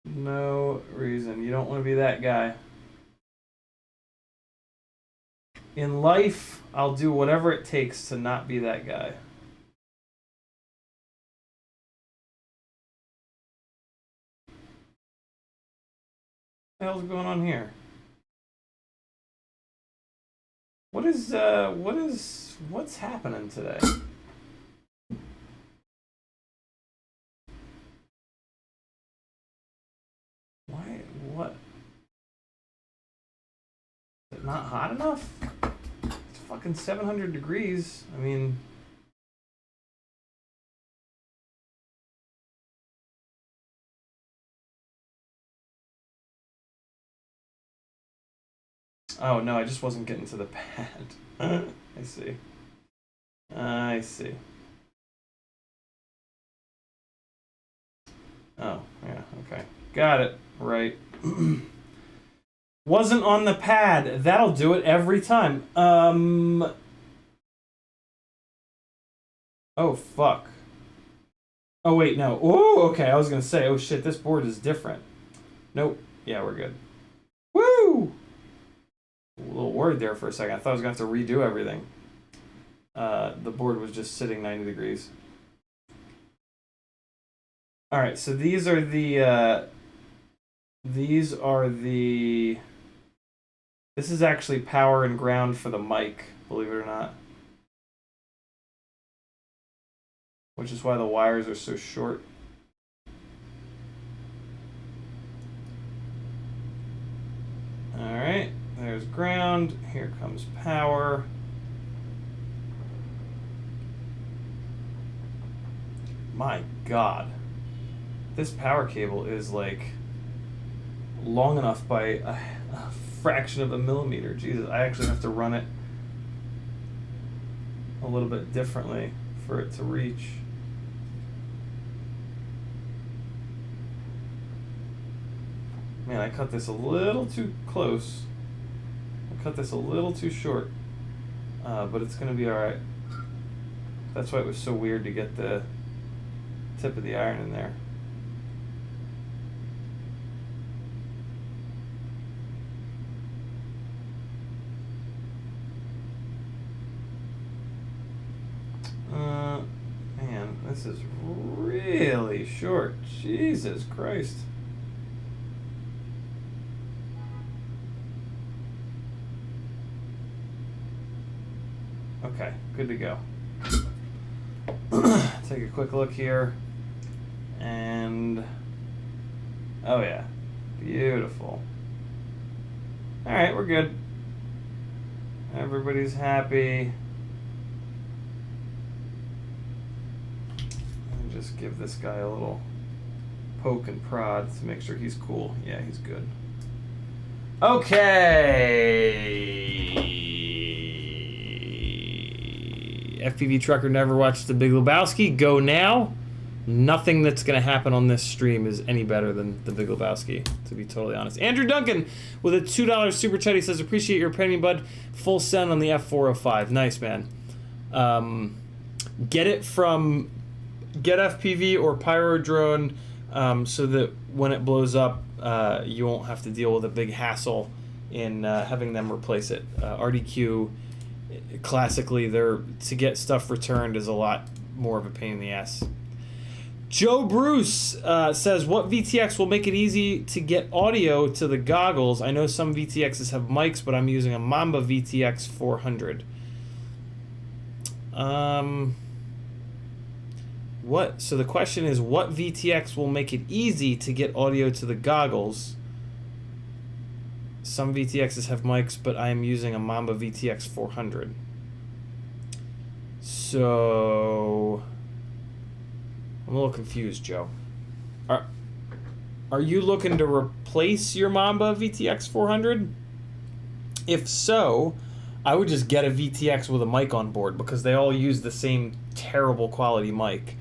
No reason. You don't want to be that guy. In life, I'll do whatever it takes to not be that guy. What the hell's going on here? What's happening today? Why, what? Is it not hot enough? It's fucking 700 degrees. I mean... Oh, no, I just wasn't getting to the pad. I see. I see. Oh, yeah, okay. Got it. Right. Wasn't on the pad. That'll do it every time. Oh, fuck. Oh, wait, no. Oh, okay, I was going to say, oh shit, this board is different. Nope. Yeah, we're good. Woo! A little worried there for a second. I thought I was going to have to redo everything. The board was just sitting 90 degrees. Alright, so these are the... This is actually power and ground for the mic, believe it or not. Which is why the wires are so short. Alright, there's ground. Here comes power. My God. This power cable is like long enough by a fraction of a millimeter. Jesus, I actually have to run it a little bit differently for it to reach. Man, I cut this a little too close. I cut this a little too short. But it's going to be alright. That's why it was so weird to get the tip of the iron in there. Man, this is really short. Jesus Christ. Okay, good to go. Take a quick look here. And oh yeah, beautiful. All right, we're good. Everybody's happy. And just give this guy a little poke and prod to make sure he's cool. Yeah, he's good. Okay. FPV trucker never watched The Big Lebowski. Go now. Nothing that's going to happen on this stream is any better than The Big Lebowski, to be totally honest. Andrew Duncan with a $2 super chat. He says, appreciate your opinion, bud. Full send on the F405. Nice, man. Get FPV or Pyro Drone so that when it blows up, you won't have to deal with a big hassle in having them replace it. RDQ, classically, to get stuff returned is a lot more of a pain in the ass. Joe Bruce says, what VTX will make it easy to get audio to the goggles? I know some VTXs have mics, but I'm using a Mamba VTX 400. So the question is, what VTX will make it easy to get audio to the goggles? Some VTXs have mics, but I am using a Mamba VTX 400. So I'm a little confused, Joe. Are you looking to replace your Mamba VTX 400? If so, I would just get a VTX with a mic on board because they all use the same terrible quality mic.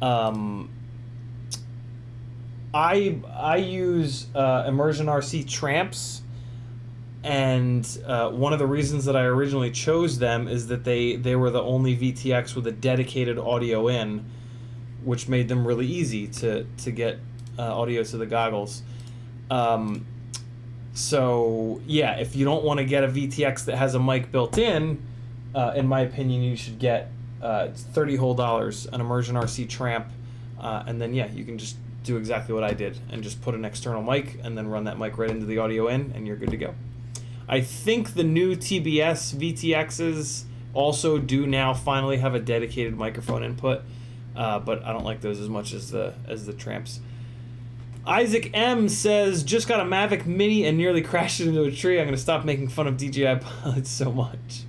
I use Immersion RC Tramps, and one of the reasons that I originally chose them is that they were the only VTX with a dedicated audio in, which made them really easy to get audio to the goggles. So yeah, if you don't want to get a VTX that has a mic built in my opinion, you should get it's $30 whole, an Immersion RC Tramp, and then yeah, you can just do exactly what I did and just put an external mic and then run that mic right into the audio in, and you're good to go. I think the new TBS VTXs also do now finally have a dedicated microphone input, but I don't like those as much as the Tramps. Isaac M says, just got a Mavic Mini and nearly crashed into a tree. I'm going to stop making fun of DJI pilots so much.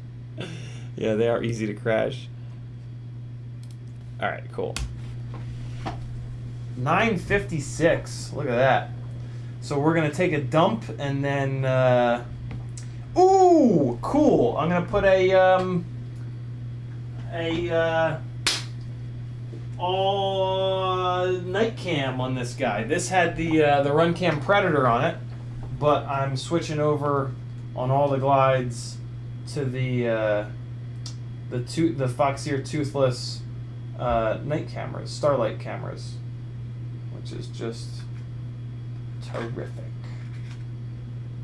Yeah, they are easy to crash. All right, cool. 9:56. Look at that. So we're going to take a dump and then... ooh, cool. I'm going to put all night cam on this guy. This had the Runcam Predator on it, but I'm switching over on all the glides to the Foxeer Toothless night cameras, starlight cameras, which is just terrific.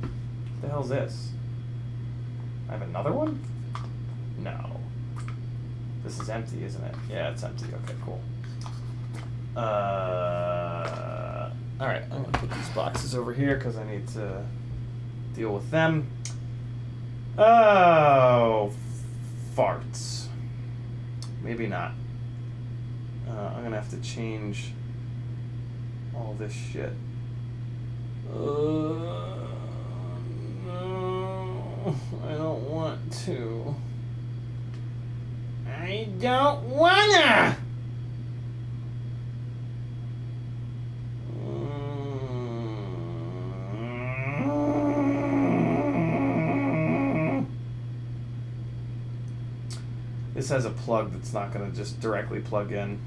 What the hell's this? I have another one? No. This is empty, isn't it? Yeah, it's empty. Okay, cool. Alright, I'm going to put these boxes over here because I need to deal with them. Oh, farts. Maybe not. I'm going to have to change all this shit. No, I don't want to. I don't wanna! This has a plug that's not going to just directly plug in.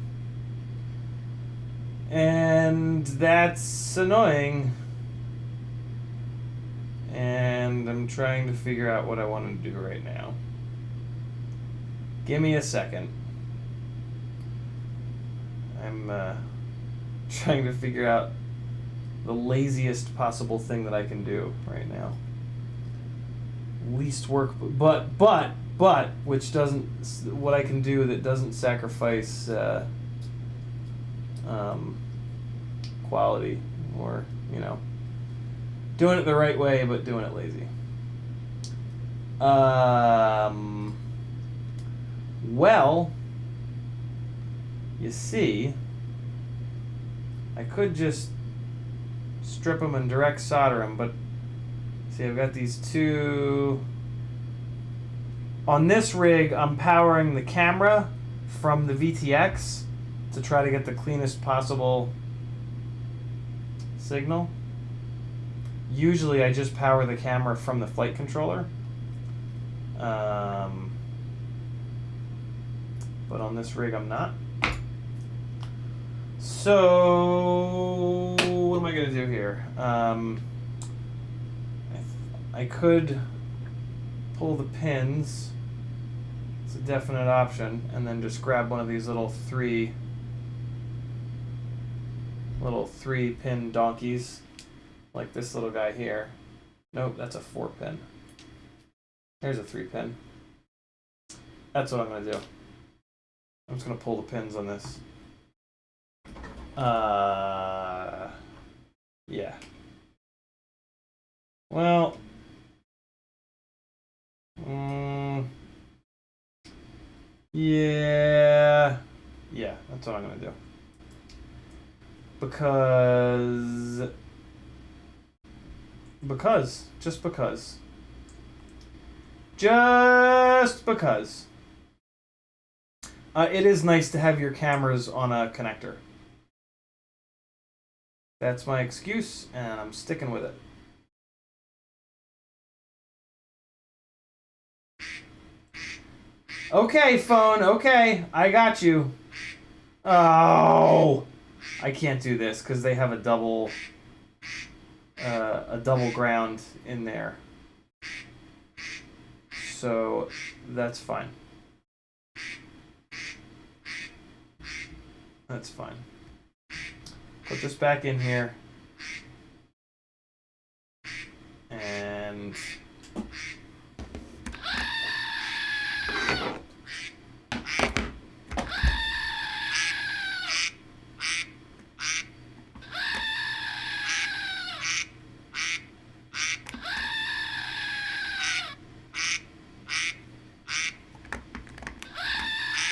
And that's annoying. And I'm trying to figure out what I want to do right now. Give me a second. I'm trying to figure out the laziest possible thing that I can do right now. Least work, but which doesn't, what I can do that doesn't sacrifice quality, or, you know, doing it the right way but doing it lazy. Well, you see, I could just strip them and direct solder them, but see, I've got these two. On this rig, I'm powering the camera from the VTX to try to get the cleanest possible signal. Usually I just power the camera from the flight controller. But on this rig I'm not. So what am I going to do here? I could pull the pins. It's a definite option, and then just grab one of these little three pin donkeys, like this little guy here. Nope, that's a 4-pin. Here's a 3-pin. That's what I'm gonna do. I'm just gonna pull the pins on this. Yeah. Well. Yeah, that's what I'm gonna do. Just because. It is nice to have your cameras on a connector. That's my excuse, and I'm sticking with it. Okay, phone, okay, I got you. Oh, I can't do this because they have a double ground in there. So that's fine. That's fine. Put this back in here. And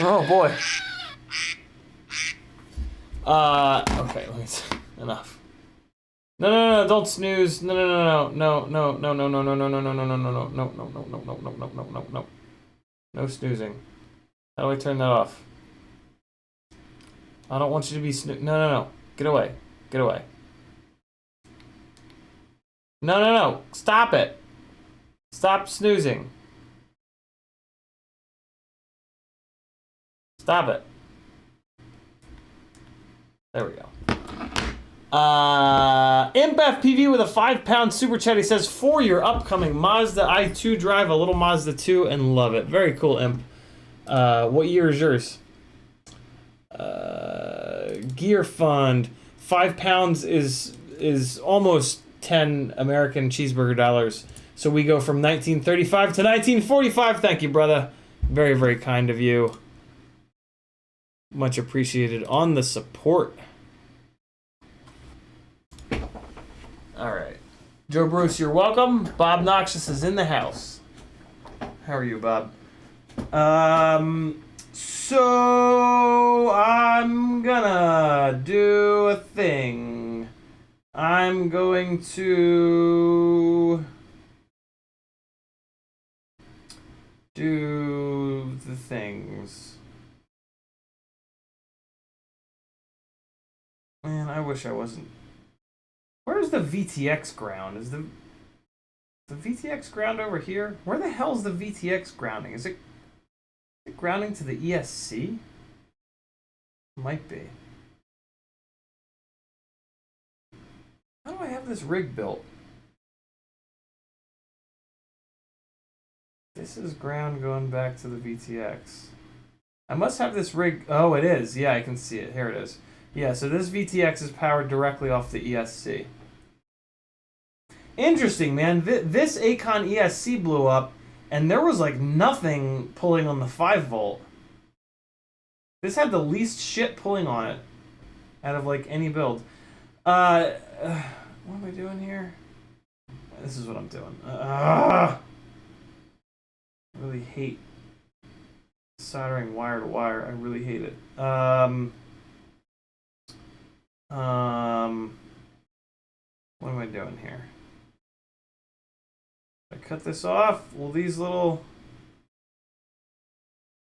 oh boy. Okay, enough. No, don't snooze. No. No snoozing. How do I turn that off? I don't want you to be No. Get away. Get away. No. Stop it. Stop snoozing. Stop it. There we go. Imp FPV with a 5-pound super chat. He says, for your upcoming Mazda i2 drive, a little Mazda 2, and love it. Very cool, Imp. What year is yours? Gear fund. 5 pounds is almost 10 American cheeseburger dollars. So we go from 1935 to 1945. Thank you, brother. Very, very kind of you. Much appreciated on the support. All right. Joe Bruce, you're welcome. Bob Noxious is in the house. How are you, Bob? So I'm gonna do a thing. I'm going to do the things. Man, I wish I wasn't. Where's the VTX ground? Is the VTX ground over here? Where the hell's the VTX grounding? Is it grounding to the ESC? Might be. How do I have this rig built? This is ground going back to the VTX. I must have this rig. Oh, it is. Yeah, I can see it. Here it is. Yeah, so this VTX is powered directly off the ESC. Interesting, man. This Acon ESC blew up, and there was like nothing pulling on the 5 volt. This had the least shit pulling on it out of like any build. What am I doing here? This is what I'm doing. I really hate soldering wire to wire. I really hate it. What am I doing here? I cut this off. Will these little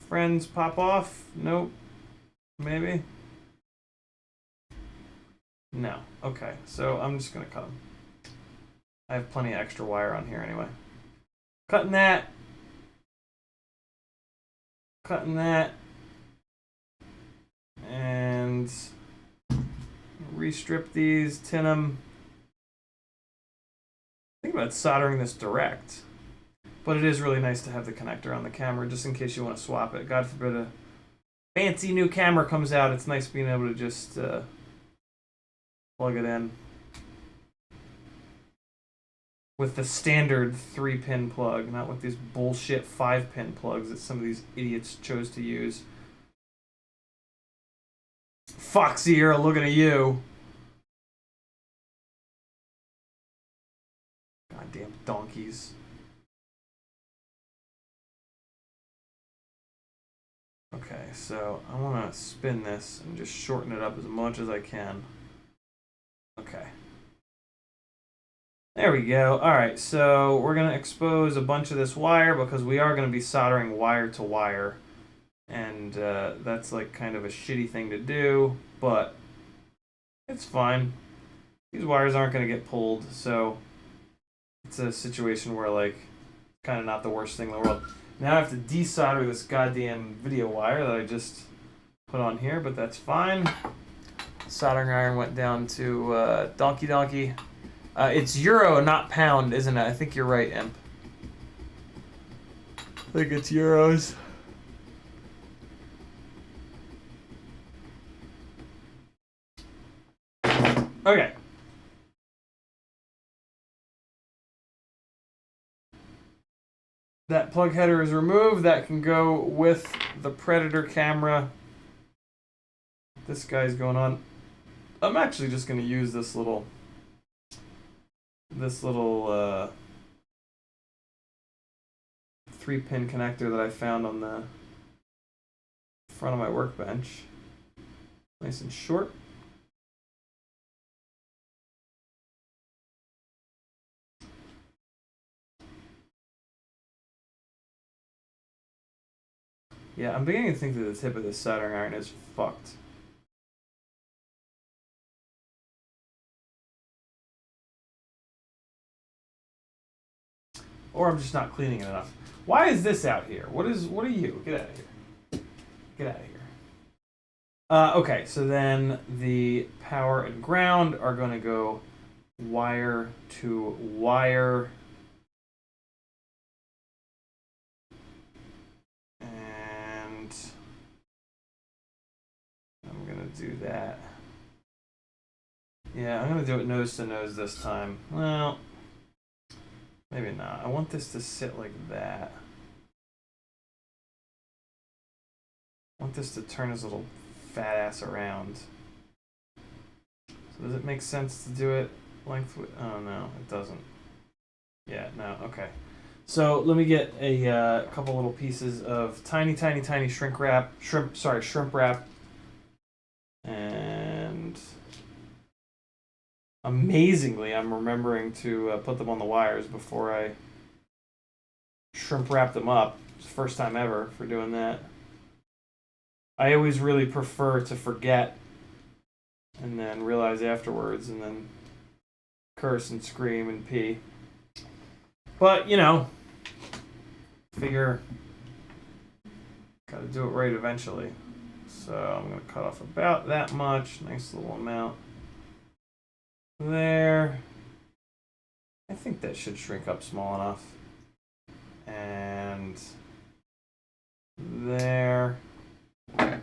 friends pop off? Nope. Maybe. No. Okay. So I'm just gonna cut them. I have plenty of extra wire on here anyway. Cutting that. Cutting that. And restrip these, tin them. Think about soldering this direct. But it is really nice to have the connector on the camera just in case you want to swap it. God forbid a fancy new camera comes out. It's nice being able to just plug it in with the standard 3-pin plug, not with these bullshit 5-pin plugs that some of these idiots chose to use. Foxy, you're looking at you. Goddamn donkeys. Okay, so I want to spin this and just shorten it up as much as I can. Okay. There we go. Alright, so we're going to expose a bunch of this wire because we are going to be soldering wire to wire. And that's like kind of a shitty thing to do, but it's fine. These wires aren't going to get pulled, so it's a situation where like kind of not the worst thing in the world. Now I have to desolder this goddamn video wire that I just put on here, but that's fine. Soldering iron went down to donkey. It's euro, not pound, isn't it? I think you're right, Imp. I think it's euros. Okay. That plug header is removed. That can go with the Predator camera. This guy's going on. I'm actually just going to use this little 3-pin connector that I found on the front of my workbench. Nice and short. Yeah, I'm beginning to think that the tip of this soldering iron is fucked. Or I'm just not cleaning it enough. Why is this out here? What are you? Get out of here. Get out of here. Okay, so then the power and ground are going to go wire to wire. And do that. Yeah, I'm gonna do it nose to nose this time. Well, maybe not. I want this to sit like that. I want this to turn his little fat ass around. So does it make sense to do it lengthwise? Oh no, it doesn't. Yeah, no, okay. So let me get a couple little pieces of tiny shrimp wrap, and amazingly, I'm remembering to put them on the wires before I shrimp wrap them up. It's the first time ever for doing that. I always really prefer to forget and then realize afterwards and then curse and scream and pee. But, you know, figure gotta do it right eventually. So I'm gonna cut off about that much. Nice little amount there. I think that should shrink up small enough. And there. Yeah,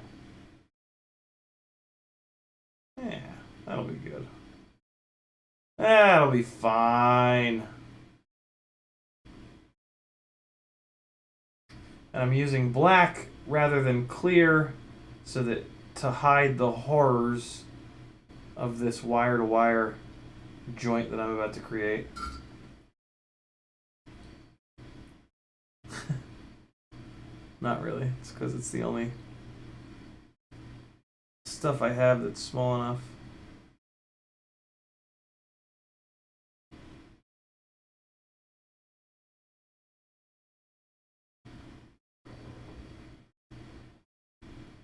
that'll be good. That'll be fine. And I'm using black rather than clear so that to hide the horrors of this wire-to-wire joint that I'm about to create. Not really. It's because it's the only stuff I have that's small enough.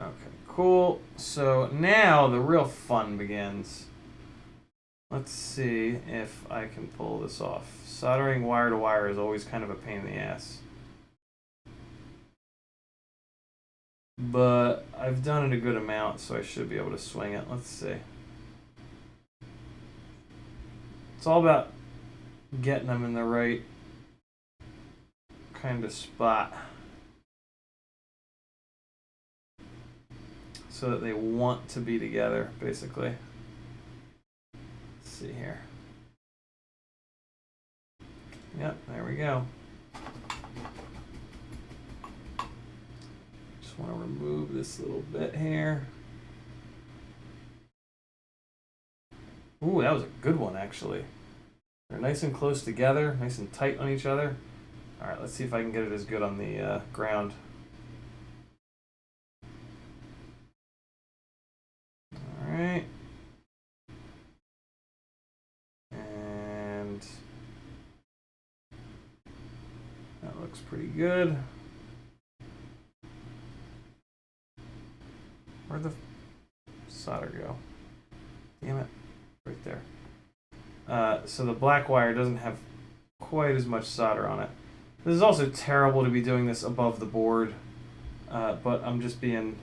Okay, cool. So now the real fun begins. Let's see if I can pull this off. Soldering wire to wire is always kind of a pain in the ass. But I've done it a good amount, so I should be able to swing it. Let's see. It's all about getting them in the right kind of spot so that they want to be together, basically. Let's see here. Yep, there we go. Just want to remove this little bit here. Ooh, that was a good one, actually. They're nice and close together, nice and tight on each other. All right, let's see if I can get it as good on the ground. All right. And that looks pretty good. Where'd the solder go? Damn it. Right there. So the black wire doesn't have quite as much solder on it. This is also terrible to be doing this above the board, but I'm just being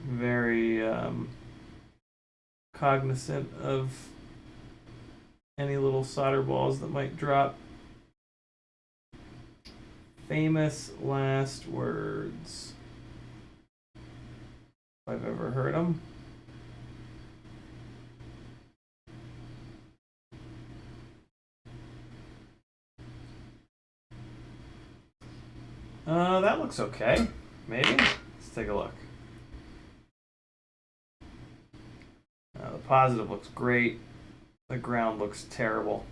very cognizant of any little solder balls that might drop. Famous last words, if I've ever heard them. That looks okay. Maybe? Let's take a look. The positive looks great. The ground looks terrible.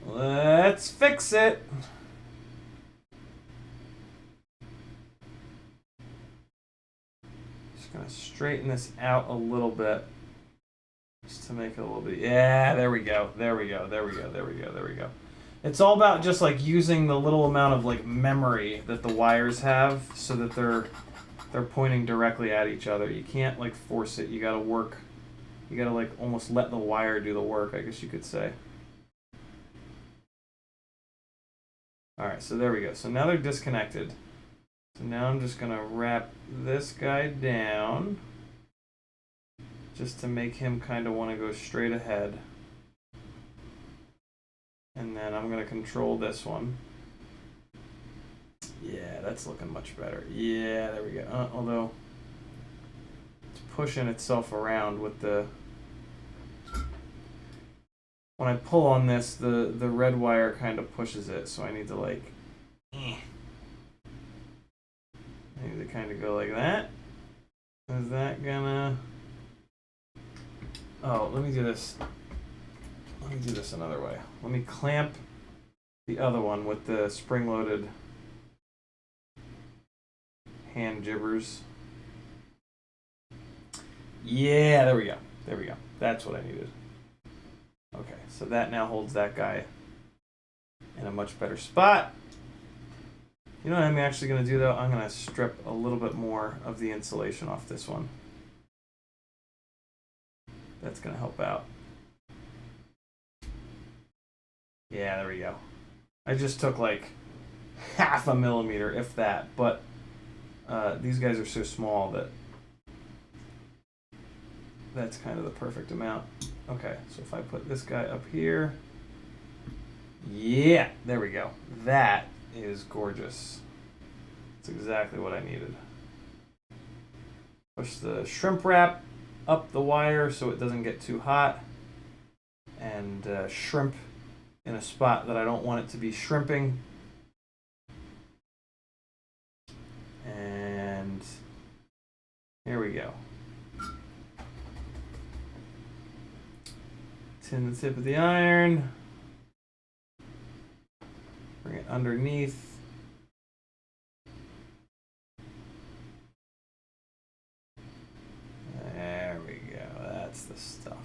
Let's fix it. Just gonna straighten this out a little bit. Just to make it a little bit. Yeah, there we go. There we go. There we go. There we go. There we go. It's all about just like using the little amount of like memory that the wires have so that they're pointing directly at each other. You can't like force it. You gotta work. You gotta like almost let the wire do the work, I guess you could say. Alright, so there we go. So now they're disconnected. So now I'm just gonna wrap this guy down just to make him kind of want to go straight ahead. And then I'm going to control this one. Yeah, that's looking much better. Yeah, there we go. Although, pushing itself around with the... When I pull on this, the red wire kind of pushes it, so I need to like... I need to kind of go like that. Is that gonna... Oh, let me do this. Let me do this another way. Let me clamp the other one with the spring-loaded hand jibbers. Yeah, there we go. There we go. That's what I needed. Okay, so that now holds that guy in a much better spot. You know what I'm actually going to do, though? I'm going to strip a little bit more of the insulation off this one. That's going to help out. Yeah, there we go. I just took like half a millimeter, if that, but these guys are so small that that's kind of the perfect amount. Okay, so if I put this guy up here, yeah, there we go. That is gorgeous. That's exactly what I needed. Push the shrimp wrap up the wire so it doesn't get too hot, and shrimp in a spot that I don't want it to be shrimping. And here we go. Tin the tip of the iron. Bring it underneath. There we go. That's the stuff.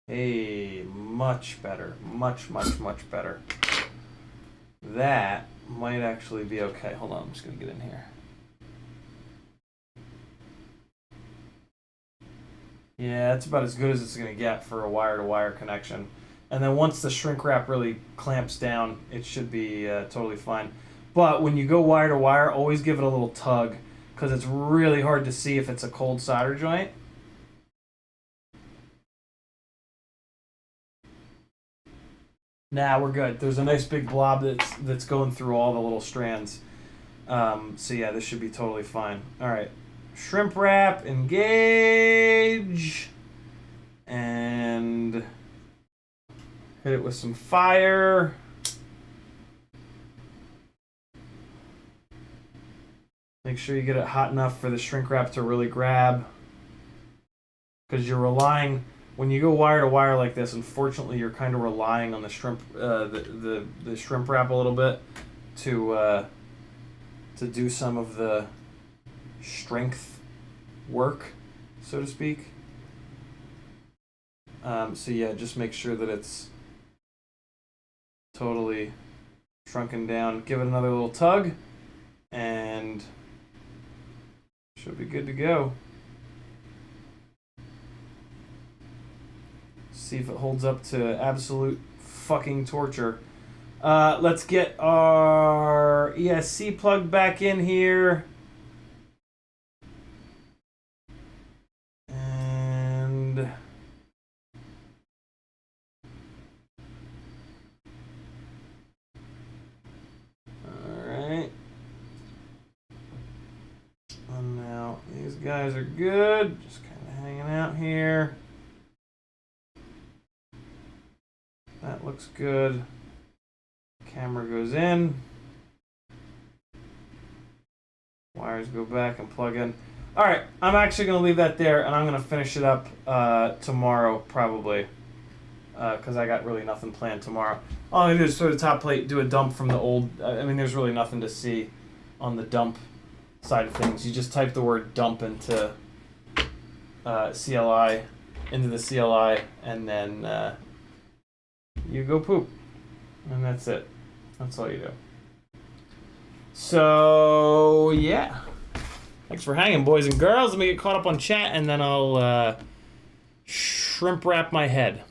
Hey, much better. Much, much, much better. That might actually be okay. Hold on, I'm just going to get in here. Yeah, that's about as good as it's going to get for a wire-to-wire connection. And then once the shrink wrap really clamps down, it should be totally fine. But when you go wire-to-wire, always give it a little tug, because it's really hard to see if it's a cold solder joint. Nah, we're good. There's a nice big blob that's going through all the little strands. So yeah, this should be totally fine. All right. Shrimp wrap, engage, and hit it with some fire. Make sure you get it hot enough for the shrink wrap to really grab, because you're relying, when you go wire to wire like this, unfortunately you're kind of relying on the shrimp the shrimp wrap a little bit to do some of the strength work, so to speak. So yeah, just make sure that it's totally shrunken down. Give it another little tug, and should be good to go. See if it holds up to absolute fucking torture. Let's get our ESC plug back in here. And alright. And now these guys are good. Just kind of hanging out here. That looks good. Camera goes in. Wires go back and plug in. Alright, I'm actually going to leave that there, and I'm going to finish it up tomorrow, probably. Because I got really nothing planned tomorrow. All I'm going to do is throw the top plate, do a dump from the old... I mean, there's really nothing to see on the dump side of things. You just type the word dump into CLI, into the CLI, and then... you go poop, and that's it. That's all you do. So yeah, thanks for hanging, boys and girls. Let me get caught up on chat, and then I'll shrimp wrap my head.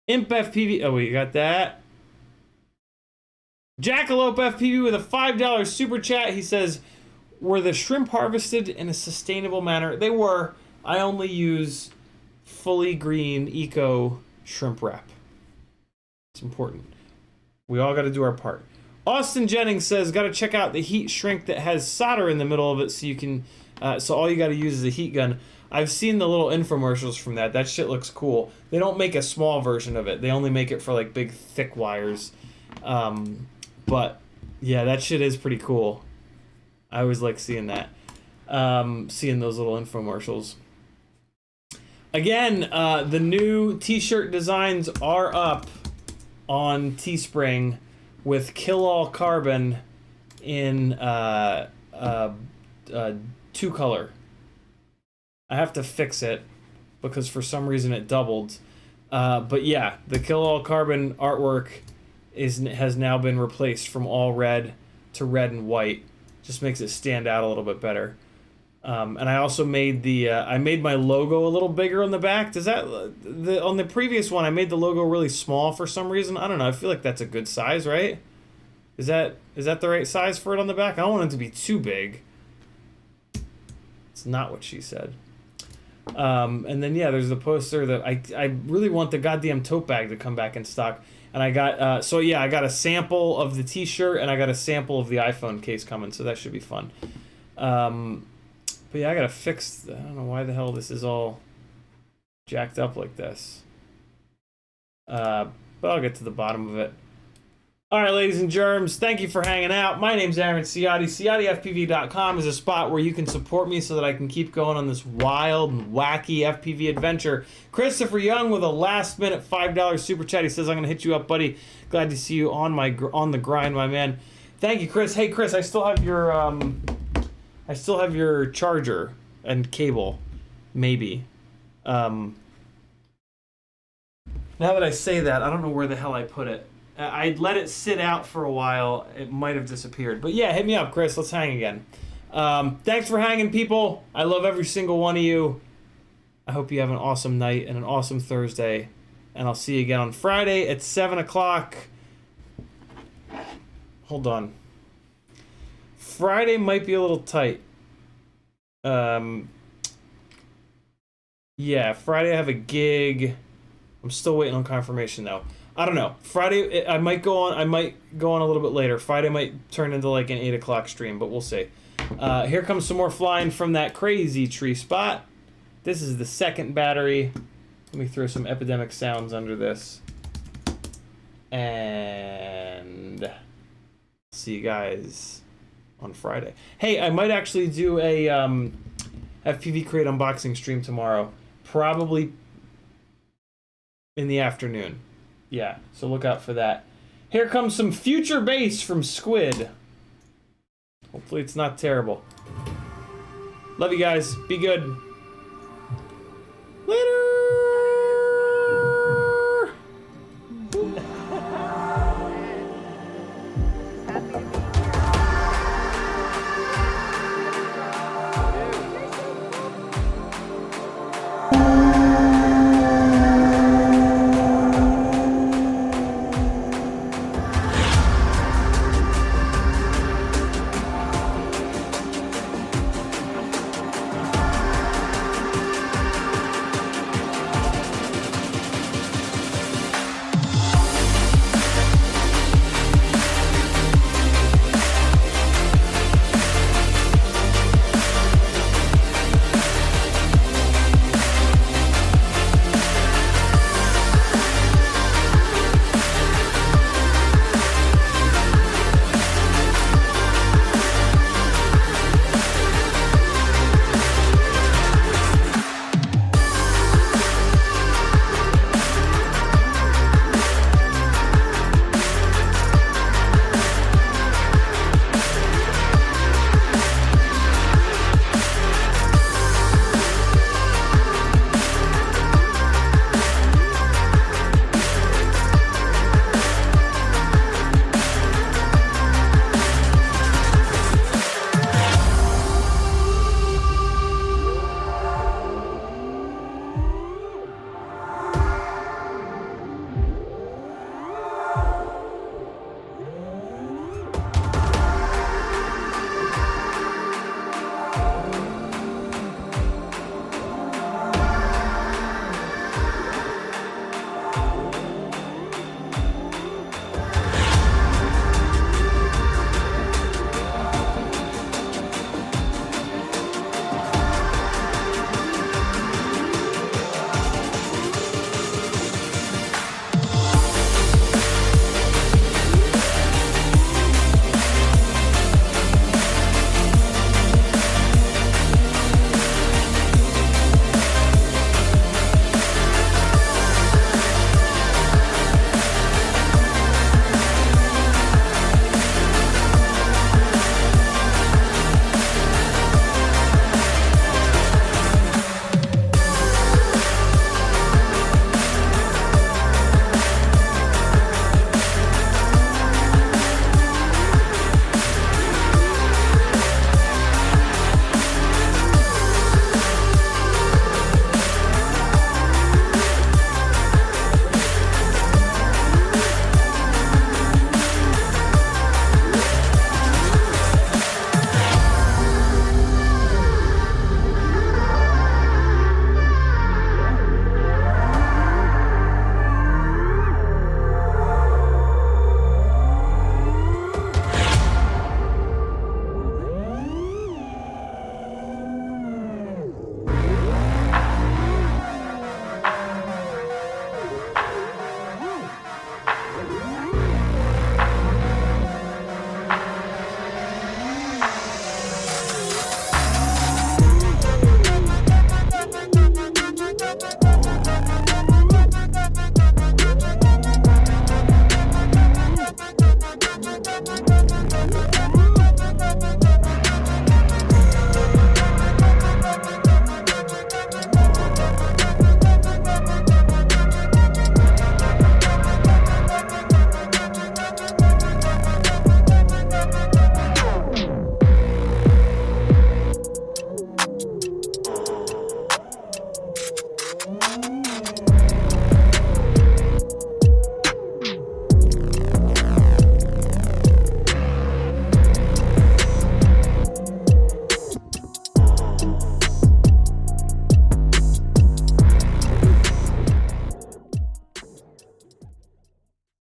Imp FPV. Oh, we got that. Jackalope FPV with a $5 super chat. He says, "Were the shrimp harvested in a sustainable manner?" They were. I only use fully green eco shrimp wrap. It's important. We all got to do our part. Austin Jennings says, got to check out the heat shrink that has solder in the middle of it so you can, so all you got to use is a heat gun. I've seen the little infomercials from that. That shit looks cool. They don't make a small version of it. They only make it for like big thick wires. But yeah, that shit is pretty cool. I always like seeing that. Seeing those little infomercials. Again, the new t-shirt designs are up on Teespring with Kill All Carbon in 2-color. I have to fix it because for some reason it doubled. But yeah, the Kill All Carbon artwork has now been replaced from all red to red and white. Just makes it stand out a little bit better. And I also made I made my logo a little bigger on the back. Does that on the previous one I made the logo really small for some reason? I don't know. I feel like that's a good size, right? Is that the right size for it on the back? I don't want it to be too big. It's not what she said. And then yeah, there's the poster that I really want the goddamn tote bag to come back in stock. And I got so yeah, I got a sample of the t-shirt and I got a sample of the iPhone case coming, so that should be fun. But yeah, I gotta fix. I don't know why the hell this is all jacked up like this. But I'll get to the bottom of it. All right, ladies and germs, thank you for hanging out. My name's Aaron Ciotti. CiottiFPV.com is a spot where you can support me so that I can keep going on this wild and wacky FPV adventure. Christopher Young with a last-minute $5 super chat. He says, "I'm gonna hit you up, buddy. Glad to see you on the grind, my man." Thank you, Chris. Hey, Chris, I still have your charger and cable, maybe. Now that I say that, I don't know where the hell I put it. I'd let it sit out for a while. It might have disappeared. But yeah, hit me up, Chris. Let's hang again. Thanks for hanging, people. I love every single one of you. I hope you have an awesome night and an awesome Thursday. And I'll see you again on Friday at 7 o'clock. Hold on. Friday might be a little tight. Yeah, Friday I have a gig. I'm still waiting on confirmation though. I don't know. Friday I might go on a little bit later. Friday might turn into like an 8 o'clock stream, but we'll see. Here comes some more flying from that crazy tree spot. This is the second battery. Let me throw some epidemic sounds under this. And see you guys on Friday. Hey, I might actually do a FPV Crate unboxing stream tomorrow. Probably in the afternoon. Yeah, so look out for that. Here comes some future bass from Squid. Hopefully it's not terrible. Love you guys. Be good. Later.